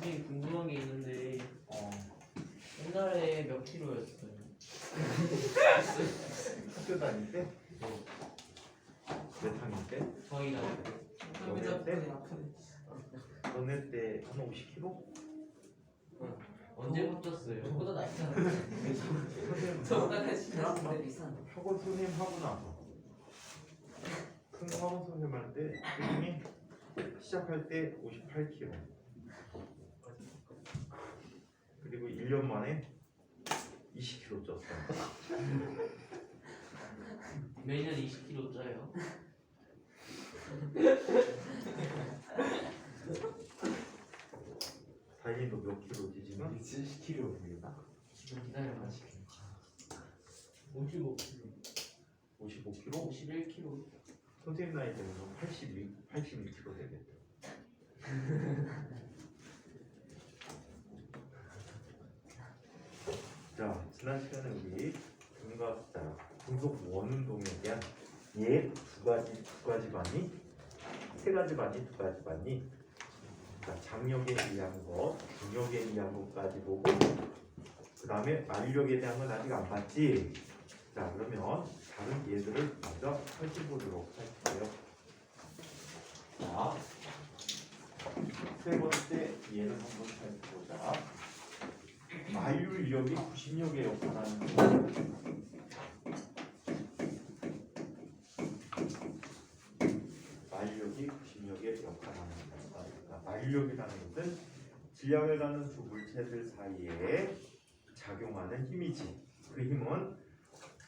선생님 궁금한 게 있는데 옛날에 몇 킬로였어요? 학교 다닐 때? 몇 학년 때? 저희 나이 때. 너네 때? 너네 때 한 50kg? 언제 바뀌었어요? 저보다 낫잖아. 저보다 낫지. 비싼. 학원 선생님 하고 나서 학원 선생님 할 때 선생님이 시작할 때 58kg 그리고 1년 만에 20kg 쪘어. 매년 20kg 쪄요. 다행히 너 몇 킬로지 지금? 70kg입니다. 지금 기다려봐. 55kg. 55kg? 51kg. 선생님 나이 되면 81kg 되겠다. 자, 지난 시간에 우리 금속 원운동에 대한 두 가지 반이, 세 가지 반이, 두 가지 반이, 자, 장력에 의한 것, 중력에 의한 것까지 보고, 그 다음에 만력에 대한 건 아직 안 봤지? 자, 그러면 다른 예들을 먼저 살펴보도록 할게요. 자, 세 번째 예를 한번 살펴보자. 만유력이 구심력에 역할하는 만유력이 구심력에 역할하는 것. 만유력이라는 것은 질량을 가는 두 물체들 사이에 작용하는 힘이지. 그 힘은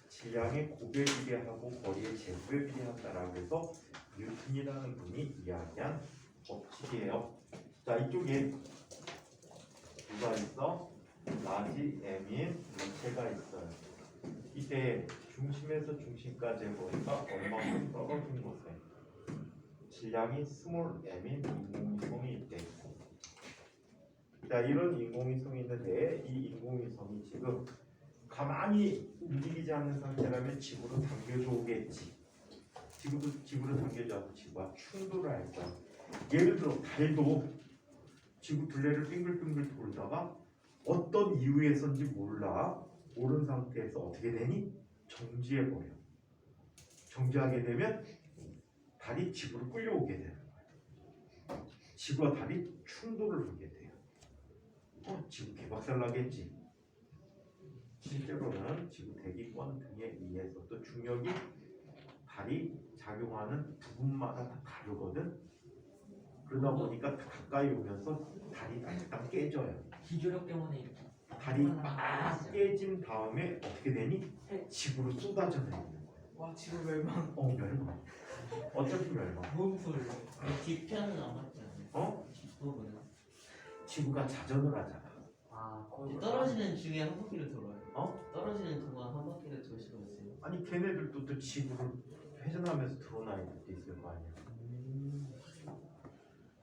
질량의 곱에 비례하고 거리의 제곱에 비례한다라고 해서 뉴턴이라는 분이 이야기한 법칙이에요. 자, 이쪽에 누가 있어? 라지 M인 물체가 있어요. 이때 중심에서 중심까지의 거리가 얼마큼 떨어진 곳에 질량이 스몰 m인 인공위성이 있대. 자, 이런 인공위성이 있는데 이 인공위성이 지금 가만히 움직이지 않는 상태라면 지구로 당겨져 오겠지. 지구로 당겨져서 지구와 충돌을 할 거야. 예를 들어 달도 지구 둘레를 빙글빙글 돌다가 어떤 이유에서인지 모른 상태에서 어떻게 되니? 정지해버려. 정지하게 되면 달이 지구로 끌려오게 되는 거야. 지구와 달이 충돌을 하게 돼요. 지구 개박살 나겠지. 실제로는 지구 대기권 등에 의해서 또 중력이 달이 작용하는 부분마다 다 다르거든. 그러다 보니까 가까이 오면서 달이 딱딱 깨져요. 기조력 때문에 이렇게. 달이 막 깨진 다음에 어떻게 되니? 지구로 쏟아져 내리는 거야. 와 지금 멸망. 멸망. 어차피 멸망. 너무 무서워요. 뒷편은 안 맞지 않아요? 뒷부분은. 지구가 자전을 하잖아. 떨어지는 중에 한 바퀴를 돌아요. 떨어지는 동안 한 바퀴를 돌 수가 있어요. 아니 걔네들도 또 지구를 회전하면서 들어오는 아이들도 있을 거 아니야.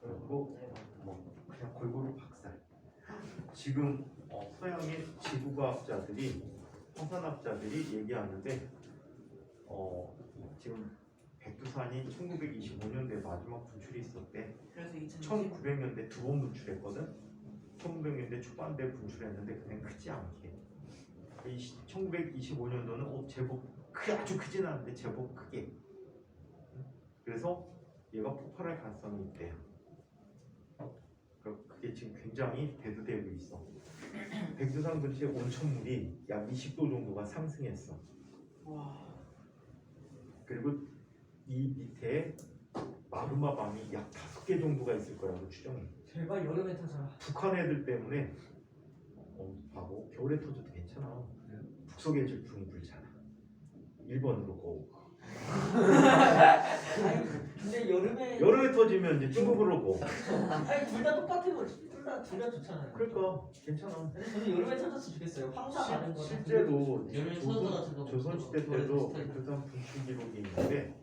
그리고 뭐 그냥 골고루 박살. 지금 서양의 지구과학자들이 화산학자들이 얘기하는데 지금 백두산이 1925년도에 마지막 분출이 있었대. 그래서 1900년대 두 번 분출했거든. 1900년대 초반대 분출했는데 그냥 크지 않게. 1925년도는 제법 아주 크진 않은데 제법 크게. 그래서 얘가 폭발할 가능성이 있대요. 그게 지금 굉장히 대두되고 있어. 백두산 근처의 온천물이 약 20도 정도가 상승했어. 와. 그리고 이 밑에 마그마 밤이 약 5개 정도가 있을 거라고 추정해. 제발 여름에 타자. 북한 애들 때문에 바보 겨울에 터져도 괜찮아. 북서계 질풍이 불잖아. 일본으로 고. 아니 근데 여름에 터지면 이제 중국으로 고. 아니 둘 다 똑같은 거지. 둘 다 좋잖아요. 그러니까 괜찮아. 근데 저는 여름에 찾았으면 좋겠어요. 황사 가는 거. 실제로 여름에 터져가지고 조선시대 때도 백두산 분출 기록이 있는데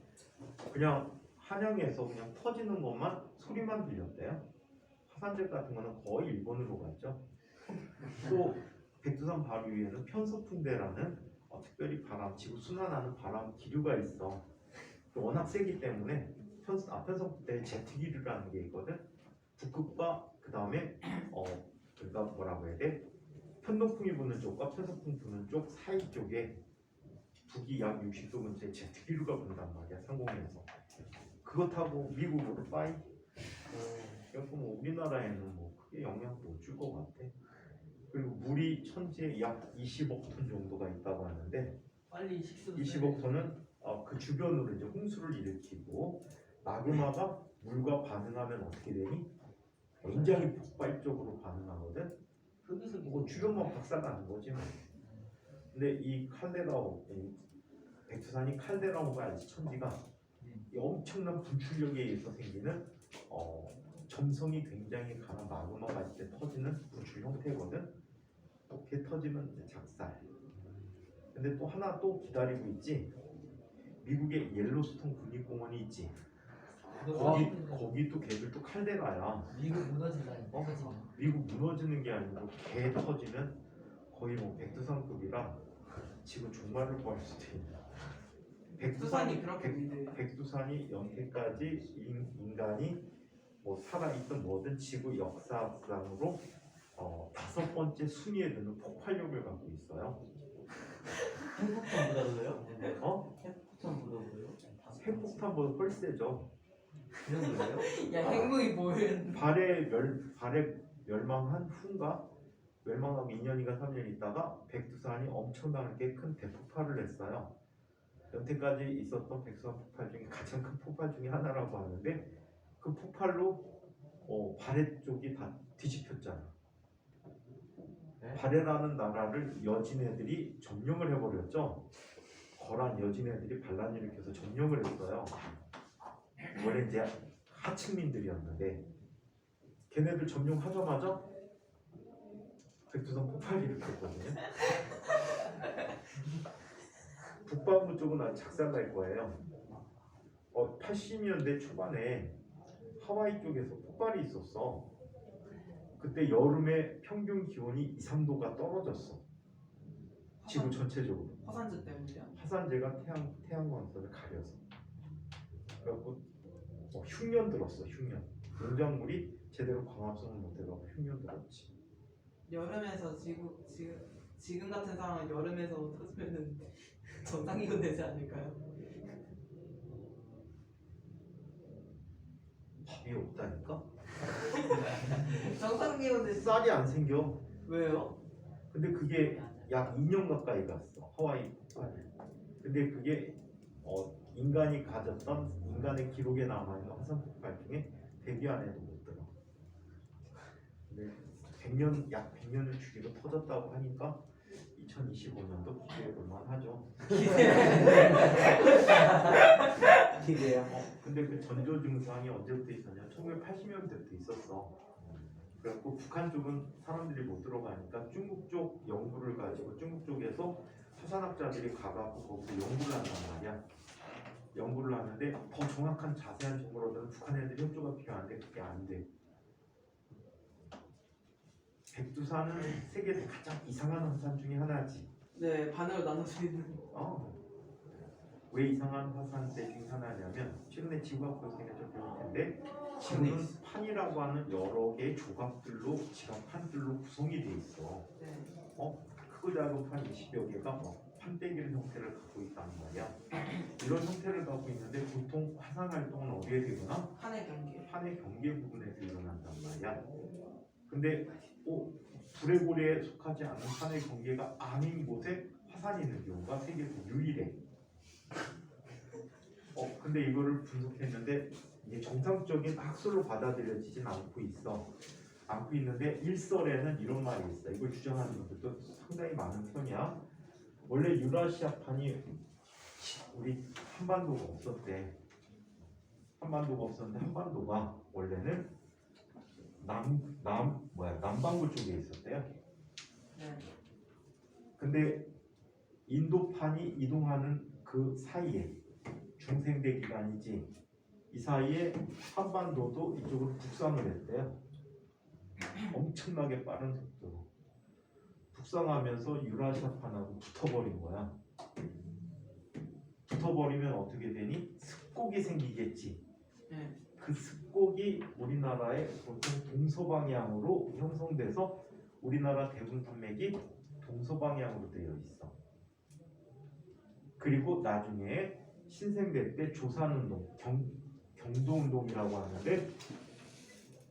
그냥 한양에서 그냥 터지는 것만 소리만 들렸대요. 화산재 같은 거는 거의 일본으로 갔죠. 또 백두산 바로 위에는 편서풍대라는 특별히 지구 순환하는 바람 기류가 있어. 워낙 세기 때문에 편서풍대에 제트기류라는 게 있거든. 북극과 그 그 다음에 그러니까 뭐라고 해야 돼? 편동풍이 부는 쪽과 편서풍 부는 쪽 사이 쪽에 북이 약 60도 근처에 제트기류가 분단 말이야, 상공에서. 그거 타고 미국으로 빠이. 그래서 뭐 우리나라에는 뭐 크게 영향 못 줄 것 같아. 그리고 물이 천지에 약 20억 톤 정도가 있다고 하는데, 빨리 식수 20억 톤은 그 주변으로 이제 홍수를 일으키고, 마그마가 물과 반응하면 어떻게 되니? 굉장히 폭발적으로 반응하거든. 흑이석이 뭐 주변만 박살나는 거지 뭐. 근데 이 칼데라호, 백두산이 칼데라호가 알지, 천지가 이 엄청난 분출력에 의해서 생기는 점성이 굉장히 강한 마그마가 있을 때 터지는 분출 형태거든. 이렇게 터지면 이제 작살. 근데 또 하나 또 기다리고 있지. 미국의 옐로스톤 국립공원이 있지. 거기도 걔들도 칼데라야. 미국 무너진다니까. 미국 무너지는 게 아니고 개 터지면 거의 뭐 백두산급이라 지금 종말을 구할 수도 있는. 백두산이 그렇게 위대해요? 백두산이 연태까지 인간이 뭐 살아있든 뭐든 지구 역사상으로 5번째 순위에 드는 폭발력을 갖고 있어요. 핵폭탄보다도요? 어? 핵폭탄보다도요? 핵폭탄보다 훨씬 세죠. 그 정도예요? 야 핵무기 뭐예요? 발에 멸망한 후인가? 멸망하고 2년인가 3년 있다가 백두산이 엄청나게 큰 대폭발을 했어요. 여태까지 있었던 백두산 폭발 중에 가장 큰 폭발 중에 하나라고 하는데, 그 폭발로 발해 쪽이 다 뒤집혔잖아. 네? 발해라는 나라를 여진애들이 점령을 해버렸죠. 거란 여진애들이 반란 일으켜서 점령을 했어요. 원래 이제 하층민들이었는데 걔네들 점령하자마자 백두산 폭발이 일으켰거든요. 북반구 쪽은 아주 작살날 거예요. 80년대 초반에 하와이 쪽에서 폭발이 있었어. 그때 여름에 평균 기온이 2, 3도가 떨어졌어. 지구 전체적으로. 화산재 때문이요? 화산재가 태양광선을 가려서. 그래갖고 흉년 들었어. 흉년. 농작물이 제대로 광합성을 못해서 흉년 들었지. 여름에서 지금 같은 상황은 여름에서 터지면은 정상기온 되지 않을까요? 밥이 없다니까? 정상기온 되지. 쌀이 안 생겨. 왜요? 근데 그게 약 2년 가까이 갔어. 하와이 폭발. 근데 그게 인간이 가졌던 인간의 기록에 남아있는 화산 폭발 중에 100여 안에도 못 들어. 근데 약 100년을 주기로 터졌다고 하니까 2025년도 기대해볼만 하죠. 기대야. 근데 그 전조 증상이 언제부터 있었냐? 1980년대부터 있었어. 그래갖고 북한 쪽은 사람들이 못 들어가니까 중국 쪽 연구를 가지고 중국 쪽에서 화산학자들이 가갖고 거기서 연구를 한단 말이야. 연구를 하는데 더 정확한 자세한 정보를 얻으면 북한 애들이 협조가 필요한데 그게 안 돼. 백두산은 세계에서 가장 이상한 화산 중에 하나지. 네, 반으로 나눠지는. 왜 이상한 화산대 중에 하나냐면 최근에 지구학 교수님이 좀 배울 텐데, 지구는 판이라고 하는 여러 개의 조각들로 지각판들로 구성이 돼 있어. 네. 크고 작은 판 20여 개가 판때기의 형태를 갖고 있단 말이야. 이런 형태를 갖고 있는데 보통 화산 활동은 어디에 되거나 한의 경계. 판의 경계 부분에서 일어난단 말이야. 근데 불의 고리에 속하지 않는 판의 경계가 아닌 곳에 화산이 있는 경우가 세계에서 유일해. 근데 이거를 분석했는데 이게 정상적인 학술로 받아들여지진 않고 있는데 일설에는 이런 말이 있어. 이걸 주장하는 분들도 상당히 많은 편이야. 원래 유라시아판이 우리 한반도가 없었대. 한반도가 없었는데 한반도가 원래는 남반구 쪽에 있었대요. 네. 근데 인도판이 이동하는 그 사이에 중생대 기간이지, 이 사이에 한반도도 이쪽으로 북상을 했대요. 엄청나게 빠른 속도로 북상하면서 유라시아판하고 붙어버린 거야. 붙어버리면 어떻게 되니? 습곡이 생기겠지. 네. 그 습곡이 우리나라의 보통 동서방향으로 형성돼서 우리나라 대부분 산맥이 동서방향으로 되어 있어. 그리고 나중에 신생대 때 조산운동, 경도운동이라고 하는데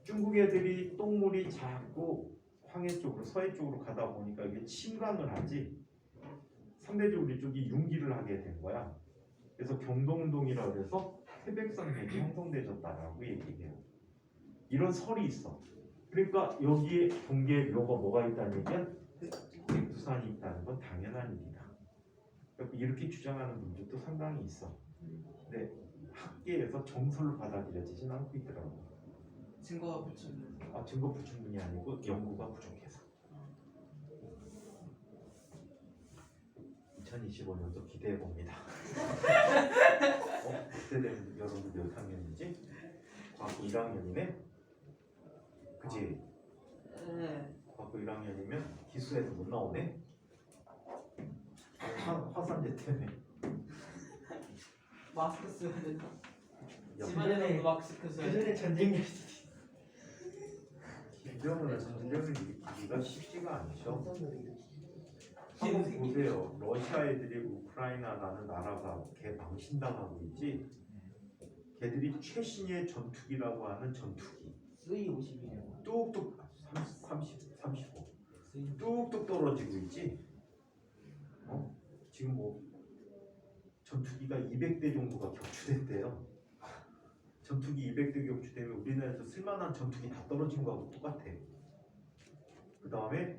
중국 애들이 똥물이 자꾸 황해 쪽으로 서해 쪽으로 가다 보니까 이게 침강을 하지 상대적으로 이쪽이 융기를 하게 된 거야. 그래서 경동운동이라고 해서 태백산맥이 형성되졌다라고 얘기해요. 이런 설이 있어. 그러니까 여기에 경계에 묘가 뭐가 있다는 얘기야? 백두산이 있다는 건 당연한 일이다. 그러니까 이렇게 주장하는 분들도 상당히 있어. 근데 학계에서 정설로 받아들여지진 않고 있더라고. 증거가 붙이는. 증거 불충분이 아니고 연구가 부족해서. 2025년도 기대해 봅니다. 그때 되면 여러분 몇 학년이지? 과학부 1학년이네? 그치? 네. 과학부 1학년이면 기수에서 못 나오네? 화산재 때문에. 마스크 써야 된다. 야, 집안에서도 마스크 써야 그 된다. 전에 전쟁이 김정은은 전쟁을 일으키기가 쉽지가 않죠. 한번 기능이- 보세요. 러시아 애들이 우크라이나라는 나라가 개 망신당하고 있지. 걔들이 최신의 전투기라고 하는 전투기. 수위 50이에요. 뚝뚝 35 뚝뚝 떨어지고 있지. 지금 뭐 전투기가 200대 정도가 격추됐대요. 전투기 200대 격추되면 우리나라에서 쓸만한 전투기 다 떨어진 거하고 똑같아. 그 다음에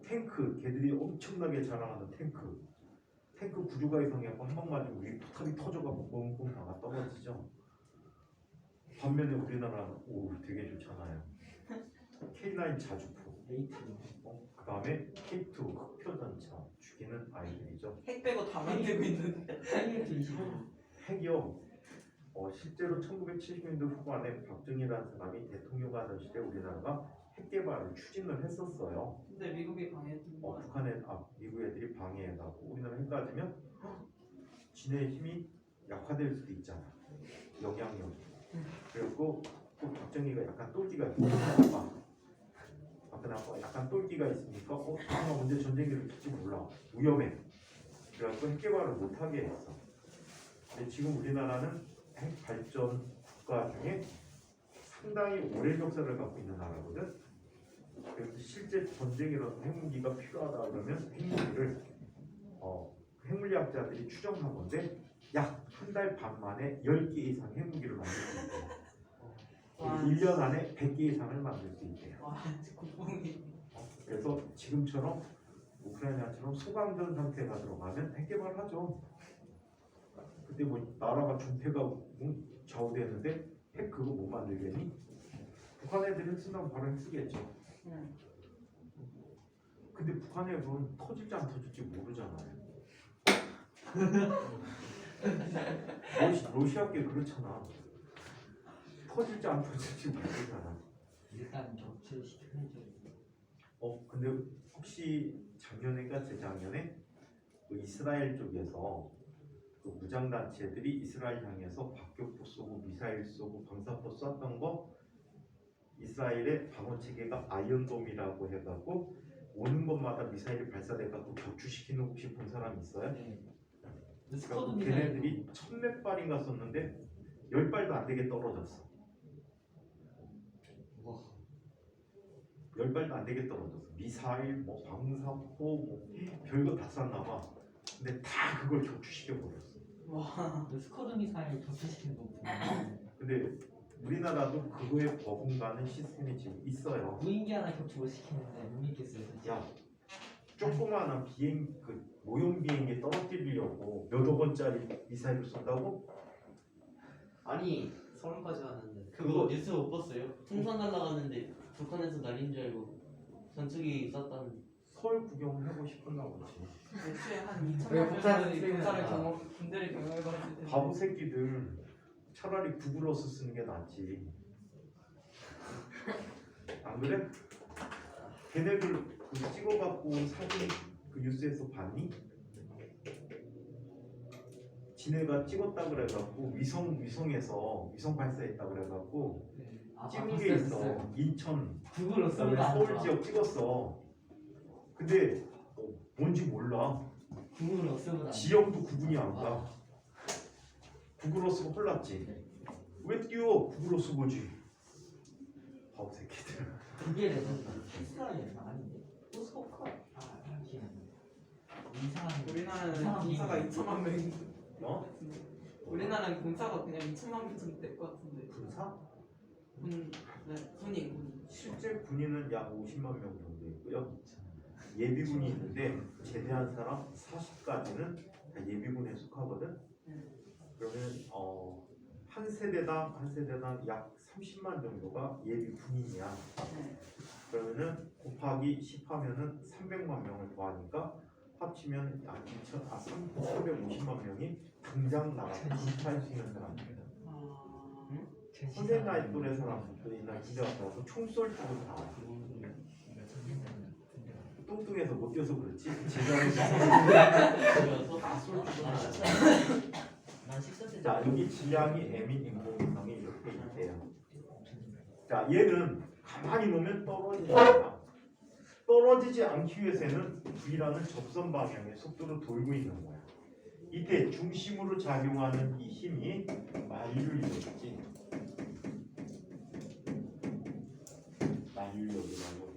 탱크, 걔들이 엄청나게 자랑하는 탱크 구조가 이상해갖고 한 방 맞으면 위에 포탑이 터져갖고 뻥뻥 나가 떨어지죠. 반면에 우리나라는 되게 좋잖아요. K9 자주포, 레이트. 그 다음에 K2 흑표전차 죽이는 아이들이죠. 핵 빼고 다 만들고 있는데. 하이레이트 25. 핵이요. 실제로 1970년대 후반에 박정희라는 사람이 대통령 하던 시대 우리나라가 핵 개발을 추진을 했었어요. 근데 미국이 방해했던 거 같아. 미국 애들이 방해해가고 우리나라 핵 가지면 지네 힘이 약화될 수도 있잖아. 영향력이. 그리고 또 박정희가 약간 똘끼가 있으니까 아까 약간 똘끼가 있으니까 아마 언제 전쟁이 일어날지 몰라. 위험해. 그래갖고 핵 개발을 못하게 했어. 근데 지금 우리나라는 핵 발전 국가 중에 상당히 오랜 역사를 갖고 있는 나라거든. 그래서 실제 전쟁이라도 핵무기가 필요하다 그러면 핵무기를 핵물리학자들이 추정한 건데 약 한 달 반 만에 10개 이상 핵무기를 만들 수 있대요. 와. 1년 안에 100개 이상을 만들 수 있대요. 와, 국뽕이. 그래서 지금처럼 우크라이나처럼 소강전 상태가 들어가면 핵 개발을 하죠. 그때 뭐 나라가 중태가 좌우되는데 핵 그거 못 만들겠니? 북한 애들이 핵 쓴다면 바로 핵 쓰겠죠. 근데 북한 애들은 터질지 안 터질지 모르잖아요. 러시아께 그렇잖아. 터질지 안 터질지 모르잖아. 일단 격추시켜야죠. 근데 혹시 작년인가 재작년에 그 이스라엘 쪽에서 그 무장단체들이 이스라엘 향해서 박격포 쏘고 미사일 쏘고 방사포 쐈던 거 이스라엘의 방어체계가 아이언돔이라고 해갖고 오는 곳마다 미사일이 발사돼갖고 격추시키는 거 혹시 본 사람 있어요? 네. 그러니까 걔네들이 1000몇 발인가 썼는데 10발도 안 되게 떨어졌어. 10발도 안 되게 떨어졌어. 미사일, 뭐 방사포, 뭐 별거 다 쐈나 봐. 근데 다 그걸 격추시켜 버렸어. 와. 스쿼드 미사일 격추시키는 거 보면 근데 우리나라도 그거에 버금가는 시스템이 지금 있어요. 무인기 하나 격추 못 시키는데 못 믿겠어요. 진짜. 야, 조그마한 모형 비행기 떨어뜨리려고 몇억 원짜리 미사일을 쏜다고? 아니 서울까지 갔는데 그거 뉴스 못 봤어요? 풍선 날라갔는데 북한에서 날린 줄 알고 전투기 쐈다는. 서울 구경하고 싶었나 보지. 애초에 한 2천만 왜 명 북한은 분들이 쓰레기잖아. 군대를 경영해봤을 때. 바보 새끼들 차라리 구글어스 쓰는 게 낫지. 안 그래? 걔네들 그 찍어갖고 온 사진 그 뉴스에서 봤니? 지네가 찍었다 그래갖고 위성에서 위성 발사했다 그래갖고 찍은 게 있어. 인천 구글로 쓰는 그다음에 거 서울 아니야? 지역 찍었어. 근데 뭔지 몰라. 구글로 쓰는 거 지형도 구분이 안 가. 구글어스가 홀랐지. 왜 띄워? 구글어스 보지. 바보 새끼들. 그게 내가 이스라엘에서 아닌데 포스코카 이상한 우리나라는 이상한 공사가 비밀. 2천만 명인 어? 우리나라는 공사가 그냥 2천만 명 정도 될 것 같은데. 군사? 군인. 실제 군인은 약 50만 명 정도 있고요. 예비군이 있는데 제대한 사람 40까지는 다 예비군에 속하거든. 그러면 한 세대당 약 30만 정도가 예비군인이야. 그러면은 곱하기 10 하면은 300만 명을 더하니까 합치면 약 350만 명이 당장 나가 군사할 수 있는 사람입니다. 선생 나이 또래 사람들이 나 기자 같아서 총쏠 쪽으로 다 뚱뚱해서 못 뛰어서 그렇지. 제자에서 난 식사 때 자 여기 질량이 M인 인공위성이 이렇게 있대요. 자 얘는 가만히 놓으면 떨어집니다. 떨어지지 않기 위해서는 V라는 접선 방향의 속도로 돌고 있는 거야. 이때 중심으로 작용하는 이 힘이 만유력이지. 만유력이라고.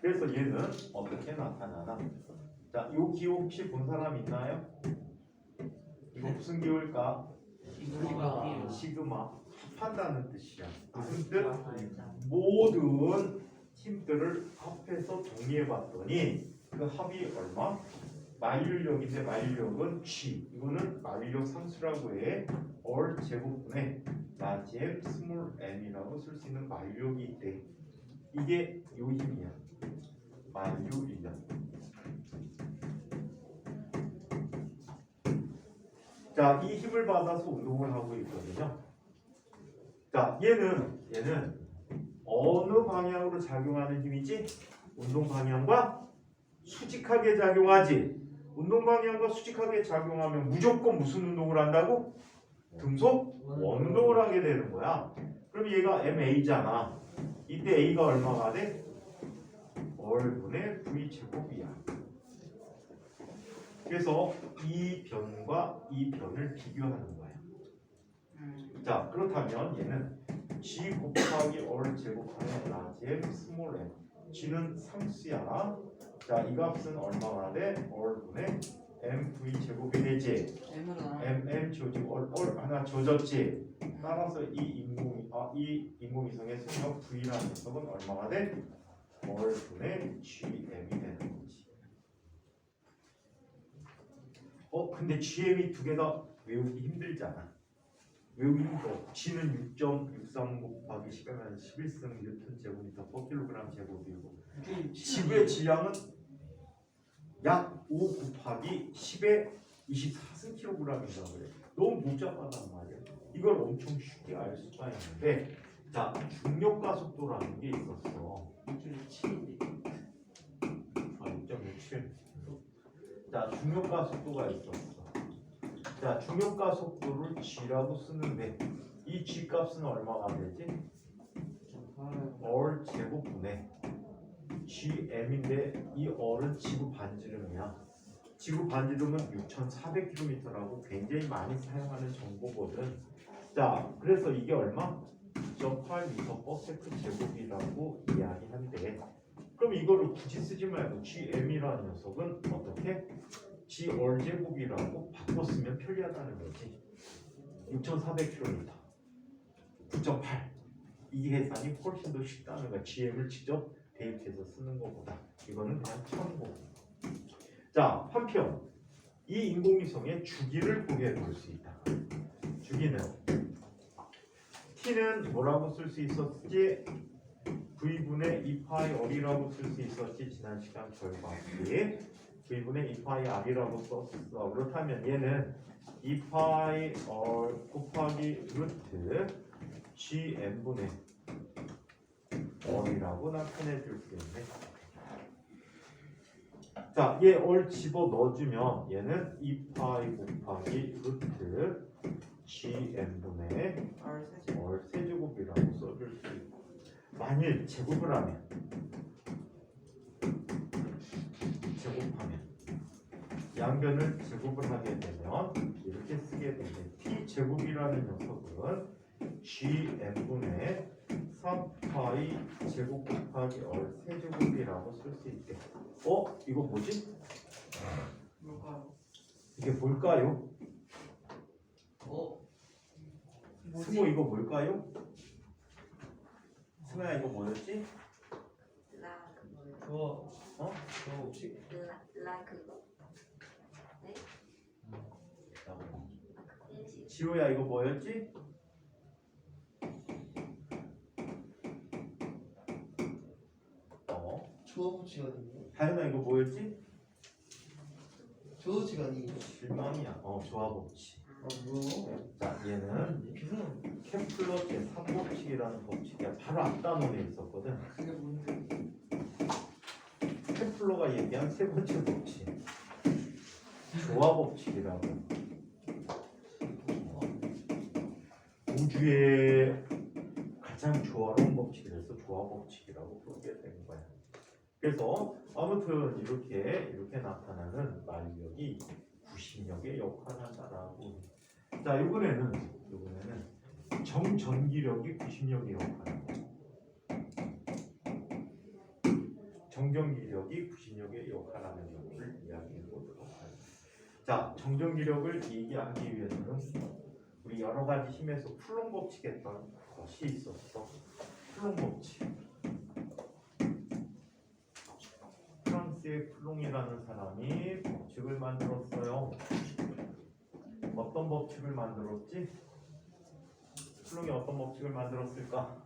그래서 얘는 어떻게 나타나나? 자, 요 기호 혹시 본 사람 있나요? 이거 무슨 기호일까? 시그마. 합한다는 뜻이야. 무슨 뜻? 모든 힘들을 합해서 정리해봤더니 그 합이 얼마? 만유력인데 만유력은 G. 이거는 만유력 상수라고 해. 얼 제곱분의 라지 M 스몰 m이라고 쓸 수 있는 만유력이 있대. 이게 요 힘이야. 만유력. 자, 이 힘을 받아서 운동을 하고 있거든요. 자, 얘는 어느 방향으로 작용하는 힘이지? 운동 방향과 수직하게 작용하지. 운동 방향과 수직하게 작용하면 무조건 무슨 운동을 한다고? 등속 원운동을 하게 되는 거야. 그럼 얘가 MA잖아. 이때 A가 얼마가 돼? 얼분의 V 제곱이야. 그래서 이 변과 이 변을 비교하는 거야. 자, 그렇다면 얘는 G 곱하기 얼 제곱하면 라지 M 스몰 m. G는 상수야. 자, 이 값은 얼마가 돼? 얼분의 mv 제곱이 되지. mm 조직 얼 하나 조졌지. 따라서 이 인공위성의 속력 v라는 녀석은 얼마가 돼? 얼분의 gm이 되는 거지. 근데 gm이 두 개 다 외우기 힘들잖아. 외우기 힘들어. g는 6.63 곱하기 10에 11승 뉴턴 제곱미터 per 킬로그램 제곱이고 지구의 질량은 약 5 곱하기 10에 24승 킬로그램이라고 그래. 너무 복잡하단 말이야. 이걸 엄청 쉽게 알 수가 있는데, 자, 중력과 속도라는 게 있었어. 6.67. 자, 중력과 속도가 있었어. 자, 중력과 속도를 G라고 쓰는데 이 G 값은 얼마가 되지? 얼 제곱분의 GM인데 이 얼은 지구 반지름이야. 지구 반지름은 6,400km라고 굉장히 많이 사용하는 정보거든. 자, 그래서 이게 얼마? 2.8m/s 제곱이라고 이야기한대. 그럼 이거를 굳이 쓰지 말고 GM이라는 녀석은 어떻게? G 얼 제곱이라고 바꿔 쓰면 편리하다는 거지. 6,400km 9.8 이 계산이 훨씬 더 쉽다는 거야. GM을 직접 대입해서 쓰는 것보다. 이거는 그냥 참고. 자, 한편 이 인공위성의 주기를 보게 볼 수 있다. 주기는 T는 뭐라고 쓸 수 있었지? V분의 2파이 R이라고 쓸 수 있었지. 지난 시간 절반기 V분의 2파이 R이라고 썼어. 그렇다면 얘는 2파이 R 곱하기 루트 GM분의 R이라고 나타내 줄 수 있네. 자, 얘 얼 집어 넣어주면 얘는 2파이 곱하기 루트 GM분의 R 세제. 얼 세제곱이라고 써줄 수 있고, 만일 제곱을 하면 양변을 제곱을 하게 되면 이렇게 쓰게 되는데 t 제곱이라는 녀석은 gm분의 3파이 제곱 곱하기 얼 세제곱이라고 쓸 수 있게. 이거 뭐지? 뭘까요? 이게 뭘까요? 뭐지? 승호 이거 뭘까요? 승호야 이거 뭐였지? 라 그거요. 그거 어? 그거 혹시 라 그거. 네? 공식. 지호야 이거 뭐였지? 조합법칙이거든요. 다현아 이거 뭐였지? 조합법칙이 실망이야. 조합법칙. 뭐요? 자 얘는 비슷한 케플러 제3법칙이라는 법칙이야. 바로 앞 단원에 있었거든. 그게 뭔데? 케플러가 얘기한 세 번째 법칙. 조화법칙이라고. 우주의 가장 조화로운 법칙이라서 조화법칙이라고 부르게 된 거야. 그래서 아무튼 이렇게 나타나는 마력이 구심력의 역할을 한다라고. 자 이번에는 정전기력이 구심력의 역할. 정전기력이 구심력의 역할하는 것을 이야기해 보도록 하겠습니다. 자 정전기력을 얘기하기 위해서는 우리 여러 가지 힘에서 쿨롱 법칙 했던 것이 있었어. 쿨롱 법칙. 프랑스의 쿨롱이라는 사람이 법칙을 만들었어요. 어떤 법칙을 만들었지? 쿨롱이 어떤 법칙을 만들었을까?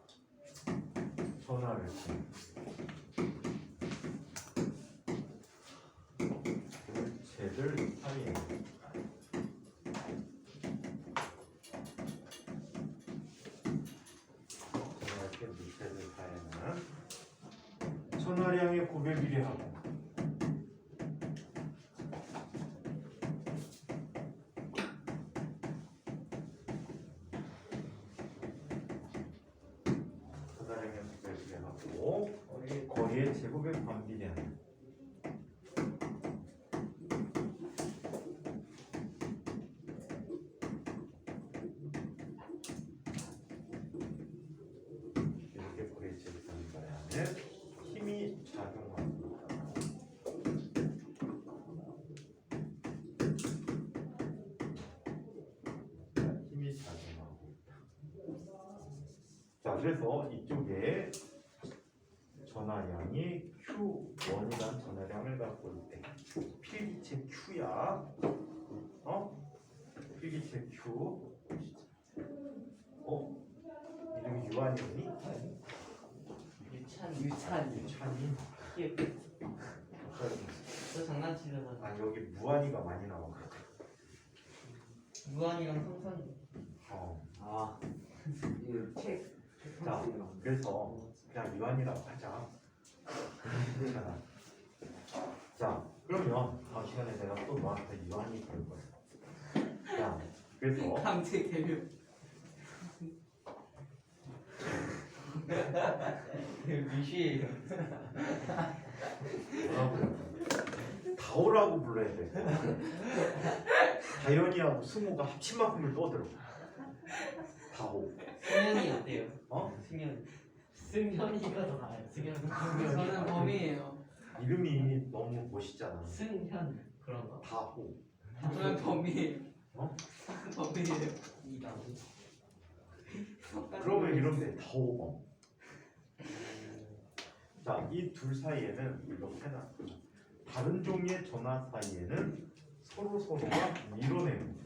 전화를 물체들 사이에 이렇게 물체들 사이에는 천화량의 고백이래하고 거리의 제곱에 반비례하는 이렇게 거리의 제곱에 반비례하는 힘이 작용합니다. 힘이 작용하고 있다. 자, 그래서 이쪽에 전하량이 Q1이라는 전하량을 갖고 있대. 필기체 Q야. 필기체 Q. 이름이 유한이니? 유찬이. 저 장난치려다가 여기 무한이가 많이 나와. 무한이랑 상상 책. 자, 그래서 그냥 유한이라고 하자. 괜찮아. 자, 그러면 다음 시간에 내가 또 너한테 유한이 볼 거야. 자, 그래서 강제 개별. 미시에요. 다오라고 불러야 돼. 다현이하고 승우가 합친 만큼을 떠들어. 다오. 승현이 어때요? 승현. 승현이가 더 나아요. 승현. 저는 범이에요. 이름이 너무 멋있잖아. 승현 그런가? 다호. 저는 범이에요. 어? 범이에요. 이다고. 그러면 이러면 돼. 다오범. 자, 이 둘 사이에는 이렇게 나. 다른 종류의 전화 사이에는 서로가 밀어내는.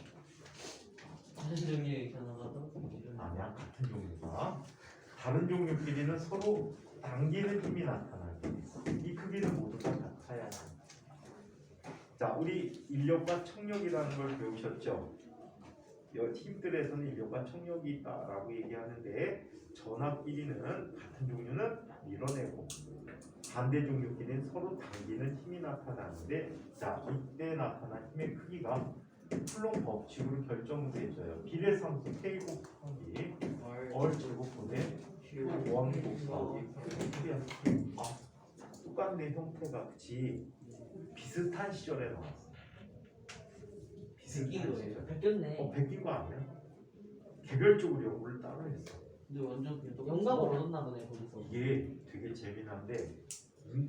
다른 종류의 전화가 더 아니야, 같은 종류가. 다른 종류끼리는 서로 당기는 힘이 나타나게 돼. 이 크기는 모두 다 같아야 해. 자, 우리 인력과 청력이라는 걸 배우셨죠? 힘들에서는 인력과 청력이 있다라고 얘기하는데 전압끼리는 같은 종류는 밀어내고 반대 종류끼리는 서로 당기는 힘이 나타나는데 자 이때 나타난 힘의 크기가 쿨롱 법칙으로 결정돼져요. 비례상수 K 곱하기 얼 제곱분의 Q 원 곱하기 Q 똑같네 형태가 그치 비슷한 시절에 나왔어. 생긴 거예요. 바뀌었네. 베낀 거 아니야? 개별적으로 연구를 따로 했어. 근데 완전 그냥 똑같이 영감을 얻었나 보네 거기서. 이게 되게 재미난데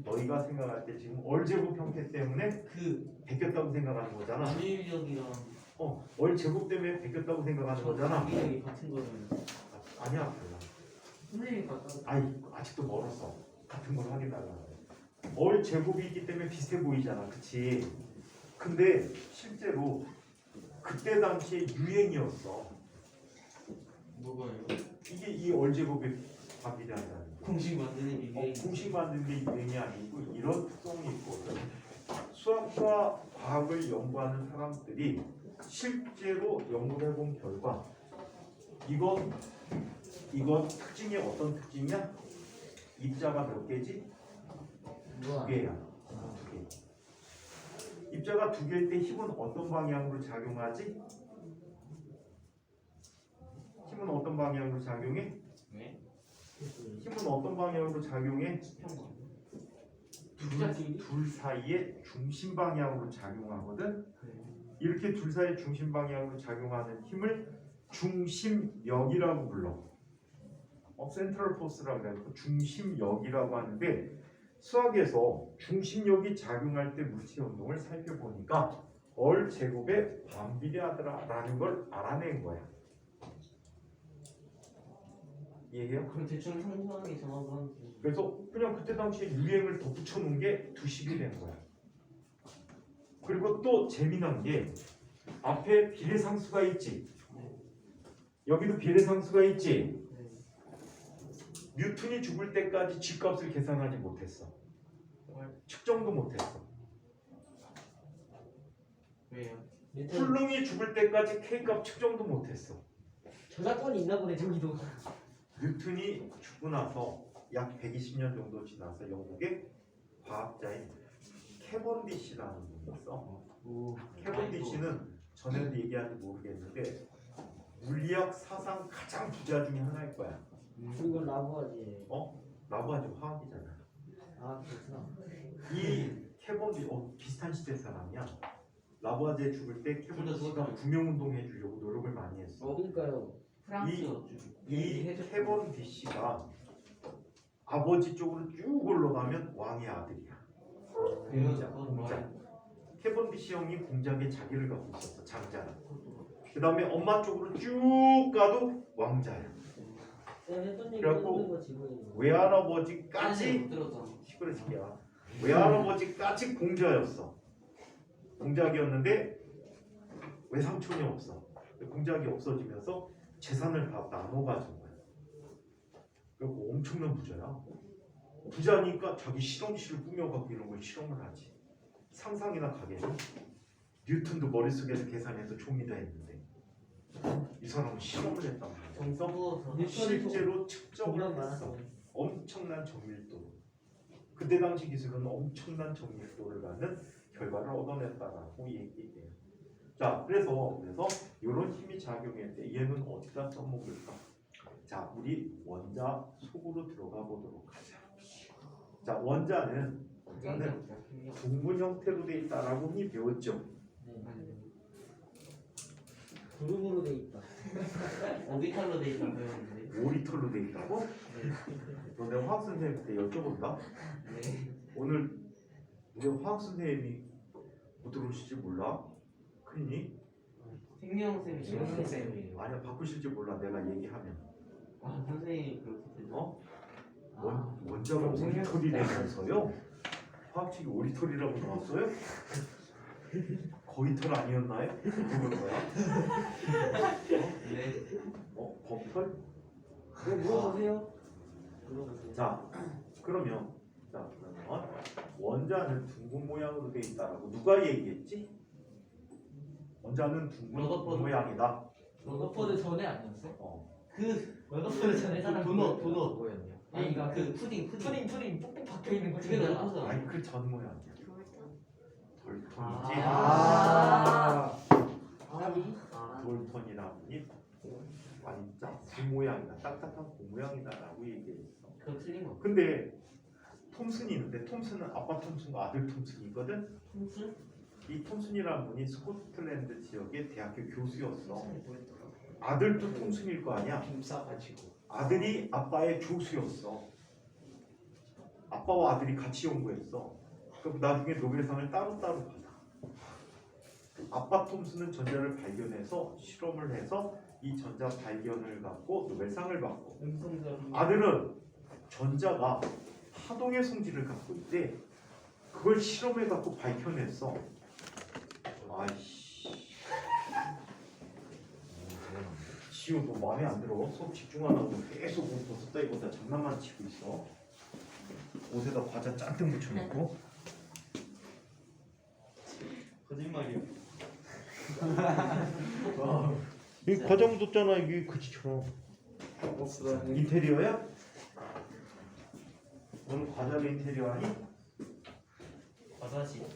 너희가 생각할 때 지금 얼제곱 형태 때문에 그 베꼈다고 생각하는 거잖아. 만일력이랑 얼제곱 때문에 베꼈다고 생각하는 거잖아. 만일력이 같은 거는 아니야 달라. 선생님이 갖다 아직도 멀었어. 같은 걸 확인하려고. 얼제곱이 있기 때문에 비슷해 보이잖아. 그치? 근데 실제로 그때 당시에 유행이었어. 뭐가요? 이게 이 얼제곱의 반비례한다는 거. 공식 만드는 게 공식 만드는 게 유행이 아니고 이런 특성이 있거든. 수학과 과학을 연구하는 사람들이 실제로 연구를 해본 결과 이건 특징이 어떤 특징이야? 입자가 몇 개지? 두 개야. 두 개. 입자가 두 개일 때 힘은 어떤 방향으로 작용하지? 힘은 어떤 방향으로 작용해? 네? 힘은 어떤 방향으로 작용해? 둘 사이의 중심 방향으로 작용하거든. 이렇게 둘 사이의 중심 방향으로 작용하는 힘을 중심력이라고 불러. 센트럴 포스라고 해서 중심력이라고 하는데 수학에서 중심력이 작용할 때 물체 운동을 살펴보니까 얼 제곱에 반비례하더라라는 걸 알아낸 거야. 이해해요? 그럼 대충 상상하게 정하고 하면 되죠. 그래서 그냥 그때 당시에 유행을 덧붙여 놓은 게 두식이 된 거야. 그리고 또 재미난 게 앞에 비례상수가 있지. 여기도 비례상수가 있지. 뉴턴이 죽을 때까지 G값을 계산하지 못했어. 측정도 못했어. 왜요? 쿨롱이 죽을 때까지 K값 측정도 못했어. 저작권이 있나 보네 저기도. 뉴턴이 죽고 나서 약 120년 정도 지나서 영국의 과학자인 캐번디시라는 분이 있어. 캐번디시는 전에도 얘기한지 모르겠는데 물리학 사상 가장 부자 중에 하나일 거야. 그리고 라부아지. 라부아지 화학이잖아. 아 그렇구나. 이 캐번디 비슷한 시대 사람이야. 라부아제 죽을 때 캐번디시가 구명운동 해주려고 노력을 많이 했어. 그러니까요. 이 캐번디시가 아버지 쪽으로 쭉 올라가면 왕의 아들이야. 공작. 캐번디시 형이 공작에 자기를 갖고 있었어. 장자라. 그 다음에 엄마 쪽으로 쭉 가도 왕자야. 그래갖고 외할아버지까지 못 들었잖아. 시끄러 새끼야. 외할아버지까지 공자였어. 공작이었는데 외삼촌이 없어. 공작이 없어지면서 재산을 다 나눠 가진 거야. 그리고 엄청난 부자야. 부자니까 자기 실험실을 꾸며갖고 이런 걸 실험을 하지. 상상이나 가겠니? 뉴턴도 머릿속에서 계산해서 좀이다 했는데 이 사람은 실험을 했단 말이야. 정 써부어서 실제로 측정을 정말 했어. 많았어. 엄청난 정밀도로. 그때 당시 기술은 엄청난 정밀도를 갖는 결과를 얻어냈다라고 얘기해요. 자, 그래서 이런 힘이 작용할 때 얘는 어디다 써먹을까? 자, 우리 원자 속으로 들어가 보도록 하자. 자, 원자는 동분 형태로 돼 있다라고 흔히 배웠죠. 그룹으로 돼 있다. 오비탈로 돼 있다고 배웠는데. 오리털로 돼 있다고? 너 내가 화학 선생님한테 여쭤본다. 네. 오늘 우리 화학 선생님이 못 들어오실지 몰라. 큰일이? 생명쌤이 생명쌤이에요. 아니야, 바꾸실지 몰라. 내가 얘기하면. 선생님이 그렇게 되죠. 원자가 오리털이라면서요? 화학책이 오리털이라고 나왔어요? 거의 털 아니었나요? 그걸 거야? 네. 범털? 물어보세요. 물어보세요. 자, 그러면 원자는 둥근 모양으로 돼 있다라고 누가 얘기했지? 원자는 둥근 러더퍼드. 모양이다. 러더포드 전에 아니었어? 그 러더포드 전에 사람 도넛 뭐였냐? 아니 그 푸딩 푸딩 뽁뽁 박혀 있는 거 그게 진짜. 러버터잖아. 아니 그 전 모양이야. 돌턴. 돌턴이지. 돌턴이라고 하니 아니 그 모양이다. 딱딱한 그 모양이다라고 얘기했어. 그거 틀린 거. 근데 톰슨이 있는데 톰슨은 아빠 톰슨과 아들 톰슨이 있거든. 톰슨? 이 톰슨이라는 분이 스코틀랜드 지역의 대학교 교수였어. 아들도 톰슨일 거 아니야. 싸가지고. 아들이 아빠의 교수였어. 아빠와 아들이 같이 연구했어. 그럼 나중에 노벨상을 따로따로 받아. 아빠 톰슨은 전자를 발견해서 실험을 해서 이 전자 발견을 갖고 노벨상을 받고, 음성자리. 아들은 전자가 하동의 성질을 갖고 있대. 그걸 실험해 갖고 밝혀냈어. 아이씨. 지호 너 마음에 안 들어? 수업 집중 안 하고 계속 옷 벗었다 입었다 장난만 치고 있어. 옷에다 과자 잔뜩 묻혀놓고. 거짓말이야. 이 과자 묻었잖아 이게 그지처럼. 인테리어야? 너는 과자가 인테리어 하니? 과자지.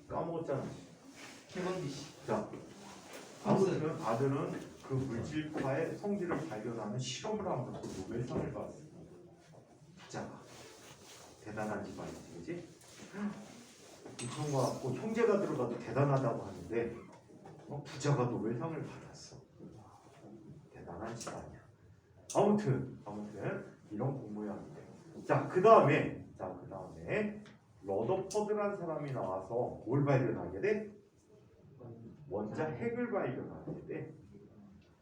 까먹었잖아. 캐먼디 씨. 자, 아무튼 아들은 그 물질파의 성질을 발견하는 실험을 하면서 노벨상을 받았어. 부자가 대단한 집안이지, 그지? 이런 거 갖고 형제가 들어가도 대단하다고 하는데 부자가 노벨상을 받았어. 대단한 집안이야. 아무튼 이런 공모양인데. 자, 그 다음에 러더퍼드란 사람이 나와서 뭘 발견하게 돼? 원자 핵을 발견하게 돼.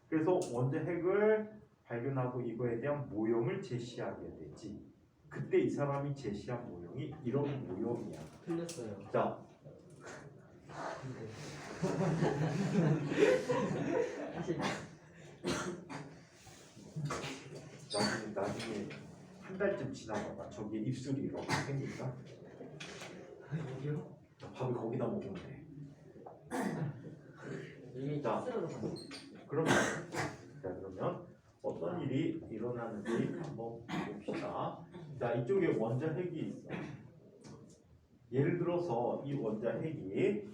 그래서 원자 핵을 발견하고 이거에 대한 모형을 제시하게 되지. 그때 이 사람이 제시한 모형이 이런 모형이야. 틀렸어요. 자, 사실 나중에 한 달쯤 지나가봐. 저기 입술이 이렇게 생길까? 여기요? 밥을 거기다 먹으면 돼. 이게 자, 스스로 봤어. 그러면 어떤 일이 일어나는지 한번 봅시다. 자, 이쪽에 원자 핵이 있어. 예를 들어서 이 원자 핵이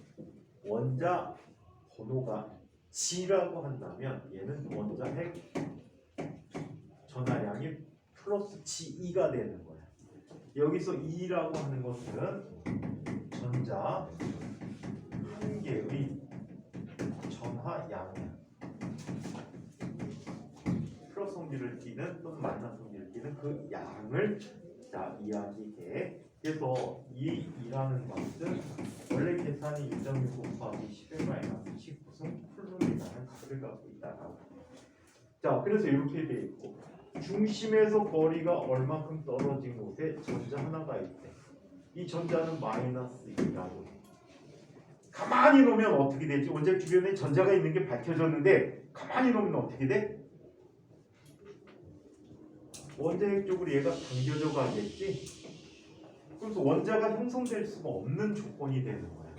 원자 번호가 G라고 한다면 얘는 원자 핵 전하량이 플러스 G2가 되는 거야. 여기서 2라고 하는 것은 전자 한 개의 전하양이야. 플러스 성질을 띠는 또는 마이너스 성질을 띠는 그 양을 이야기해. 그래서 이 2라는 것은 원래 계산이 1.6 곱하기 10의 마이너스 19승 쿨룸이라는 값을 갖고 있다라고. 자, 그래서 이렇게 돼 있고 중심에서 거리가 얼마큼 떨어진 곳에 전자 하나가 있대. 이 전자는 마이너스 2라고 해. 가만히 놓으면 어떻게 되지? 원자 주변에 전자가 있는 게 밝혀졌는데 가만히 놓으면 어떻게 돼? 원자핵 쪽으로 얘가 당겨져 가겠지? 그래서 원자가 형성될 수가 없는 조건이 되는 거야.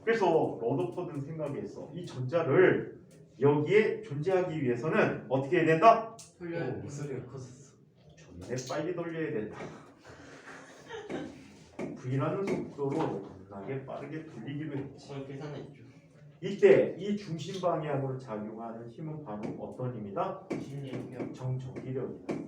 그래서 러더퍼드는 생각했어. 이 전자를 여기에 존재하기 위해서는 어떻게 해야 된다? 돌려야 돼. 목소리가 커졌어. 존내 빨리 돌려야 된다. V라는 속도로 겁나게 빠르게 돌리기로 했지. 그걸 계산했죠. 이때 이 중심 방향으로 작용하는 힘은 바로 어떤 힘이다? 신뢰력. 정전기력이다.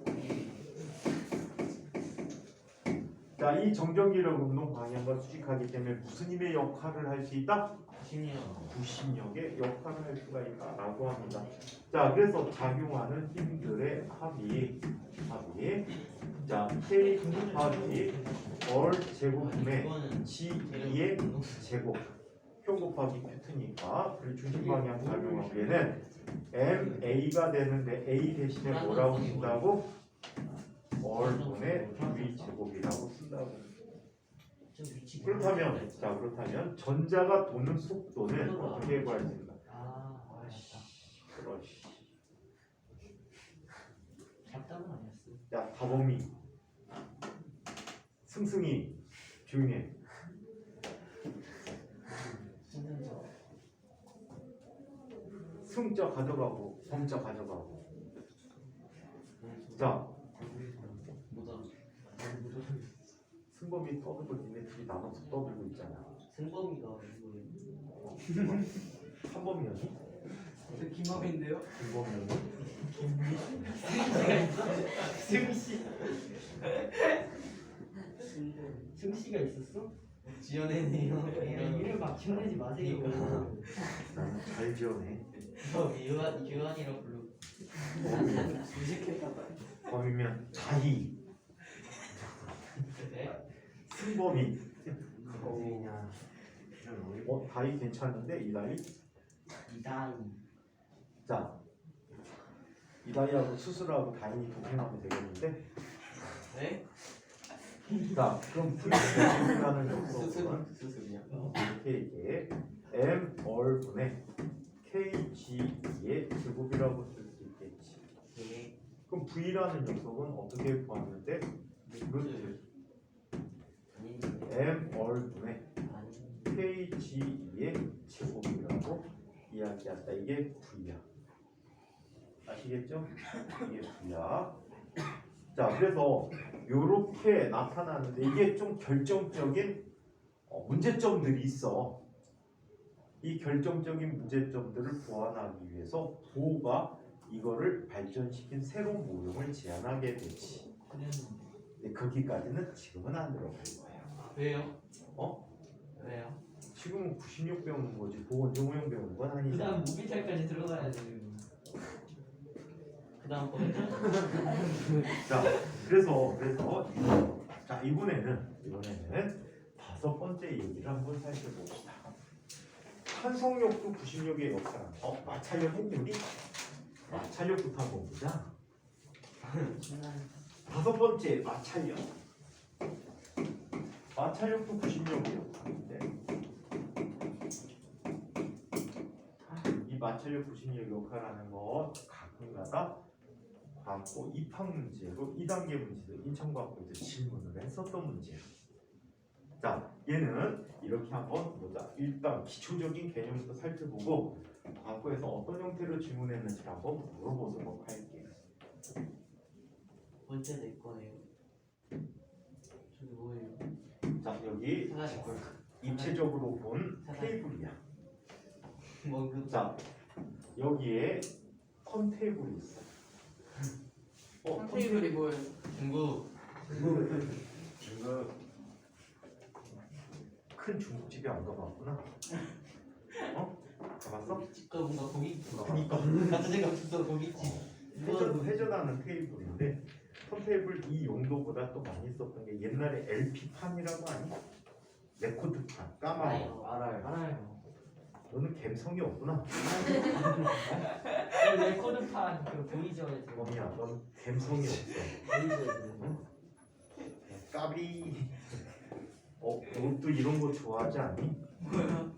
자, 이 정전기력 운동 방향과 수직하기 때문에 무슨 힘의 역할을 할 수 있다? 신뢰력. 구심력의 역할을 할 수가 있다라고 합니다. 자, 그래서 작용하는 힘들의 합이 자, K 곱하기 얼 제곱분의 G2의 제곱 표 곱하기 q2니까 그리고 중심 방향 작용하기에는 MA가 되는데 A 대신에 뭐라고 쓴다고? 얼분의 V 제곱이라고 쓴다고. 그렇다면 전자가 도는 속도는 어떻게 구할 수 있나? 그렇지. 잡담은 아니었어. 야, 다범이 승승이 조용해. 승자 가져가고 범자 가져가고. 자, 뭐다. 승범이 떠들고 니네 둘이 나눠서 떠들고 있잖아. 생범이가 뭐예요? 한범이었니? 저 김학인데요. 김범이었니? 승씨. 승씨가 있었어? 지어내네요. 이름 막 지어내지 마세요. 나는 잘 지어내. 유한이라 불러. 무식했나봐. 범이면 다희, 네? 승범이. 그냥 다희 괜찮은데 이 다희? 이다희. 자, 이 다희하고 수술하고 다인이 동행하면 되겠는데. 네? 자, 그럼 V라는 녀석은 수술이야. 이렇게 이게 M 얼분의 KG의 제곱이라고 쓸 수 있겠지. 네. 그럼 V라는 녀석은 어떻게 구하는데? 그렇지. M 얼분의 KG의 제곱이라고 이야기한다. 이게 V야. 아시겠죠? 이게 V야. 자, 그래서 이렇게 나타나는데 이게 좀 결정적인 문제점들이 있어. 이 결정적인 문제점들을 보완하기 위해서 보호가 이거를 발전시킨 새로운 모형을 제안하게 되지. 근데 거기까지는 지금은 안 들어갈 거예요. 왜요? 어? 왜요? 지금은 96 배우는 거지. 보호 원조 모형 배우는 건 그다음 아니잖아. 무비탈까지 들어가야지. 그 다음 거는 자, 그래서 자 이번에는 다섯 번째 얘기를 한번 살펴봅시다. 탄성력도 구심력의 역할한다. 마찰력 했니? 마찰력부터 한번 보자. 다섯 번째 마찰력. 마찰력도 구심력의 역할인데 이 마찰력 구심력 역할하는 거 가끔가다 과학고 입학 문제로 2단계 문제도 인천과학고에서 질문을 했었던 문제야. 자, 얘는 이렇게 한번 보자. 일단 기초적인 개념부터 살펴보고 과학고에서 어떤 형태로 질문했는지 한번 물어보도록 할게요. 번째 내 거예요. 저기 뭐예요? 자, 여기 하나씩 걸. 입체적으로 본 테이블이야. 뭐 자, 여기에 턴테이블이 있어. 테이블이 뭐예요? 중국. 중국 큰 중국집에 안 가봤구나. 가봤어? 집가 뭔가 고깃집. 그니까 같은 생각 들어 고깃집. 회전하는 테이블인데 턴테이블 이 용도보다 또 많이 썼던 게 옛날에 LP판이라고 아니? 레코드판 까마귀. 알아요. 너는 감성이 없구나. 레코드판 그 보이죠? 범이야, 넌 감성이 없어. 보이죠? 까비. 너도 이런 거 좋아하지 않니? 뭐야?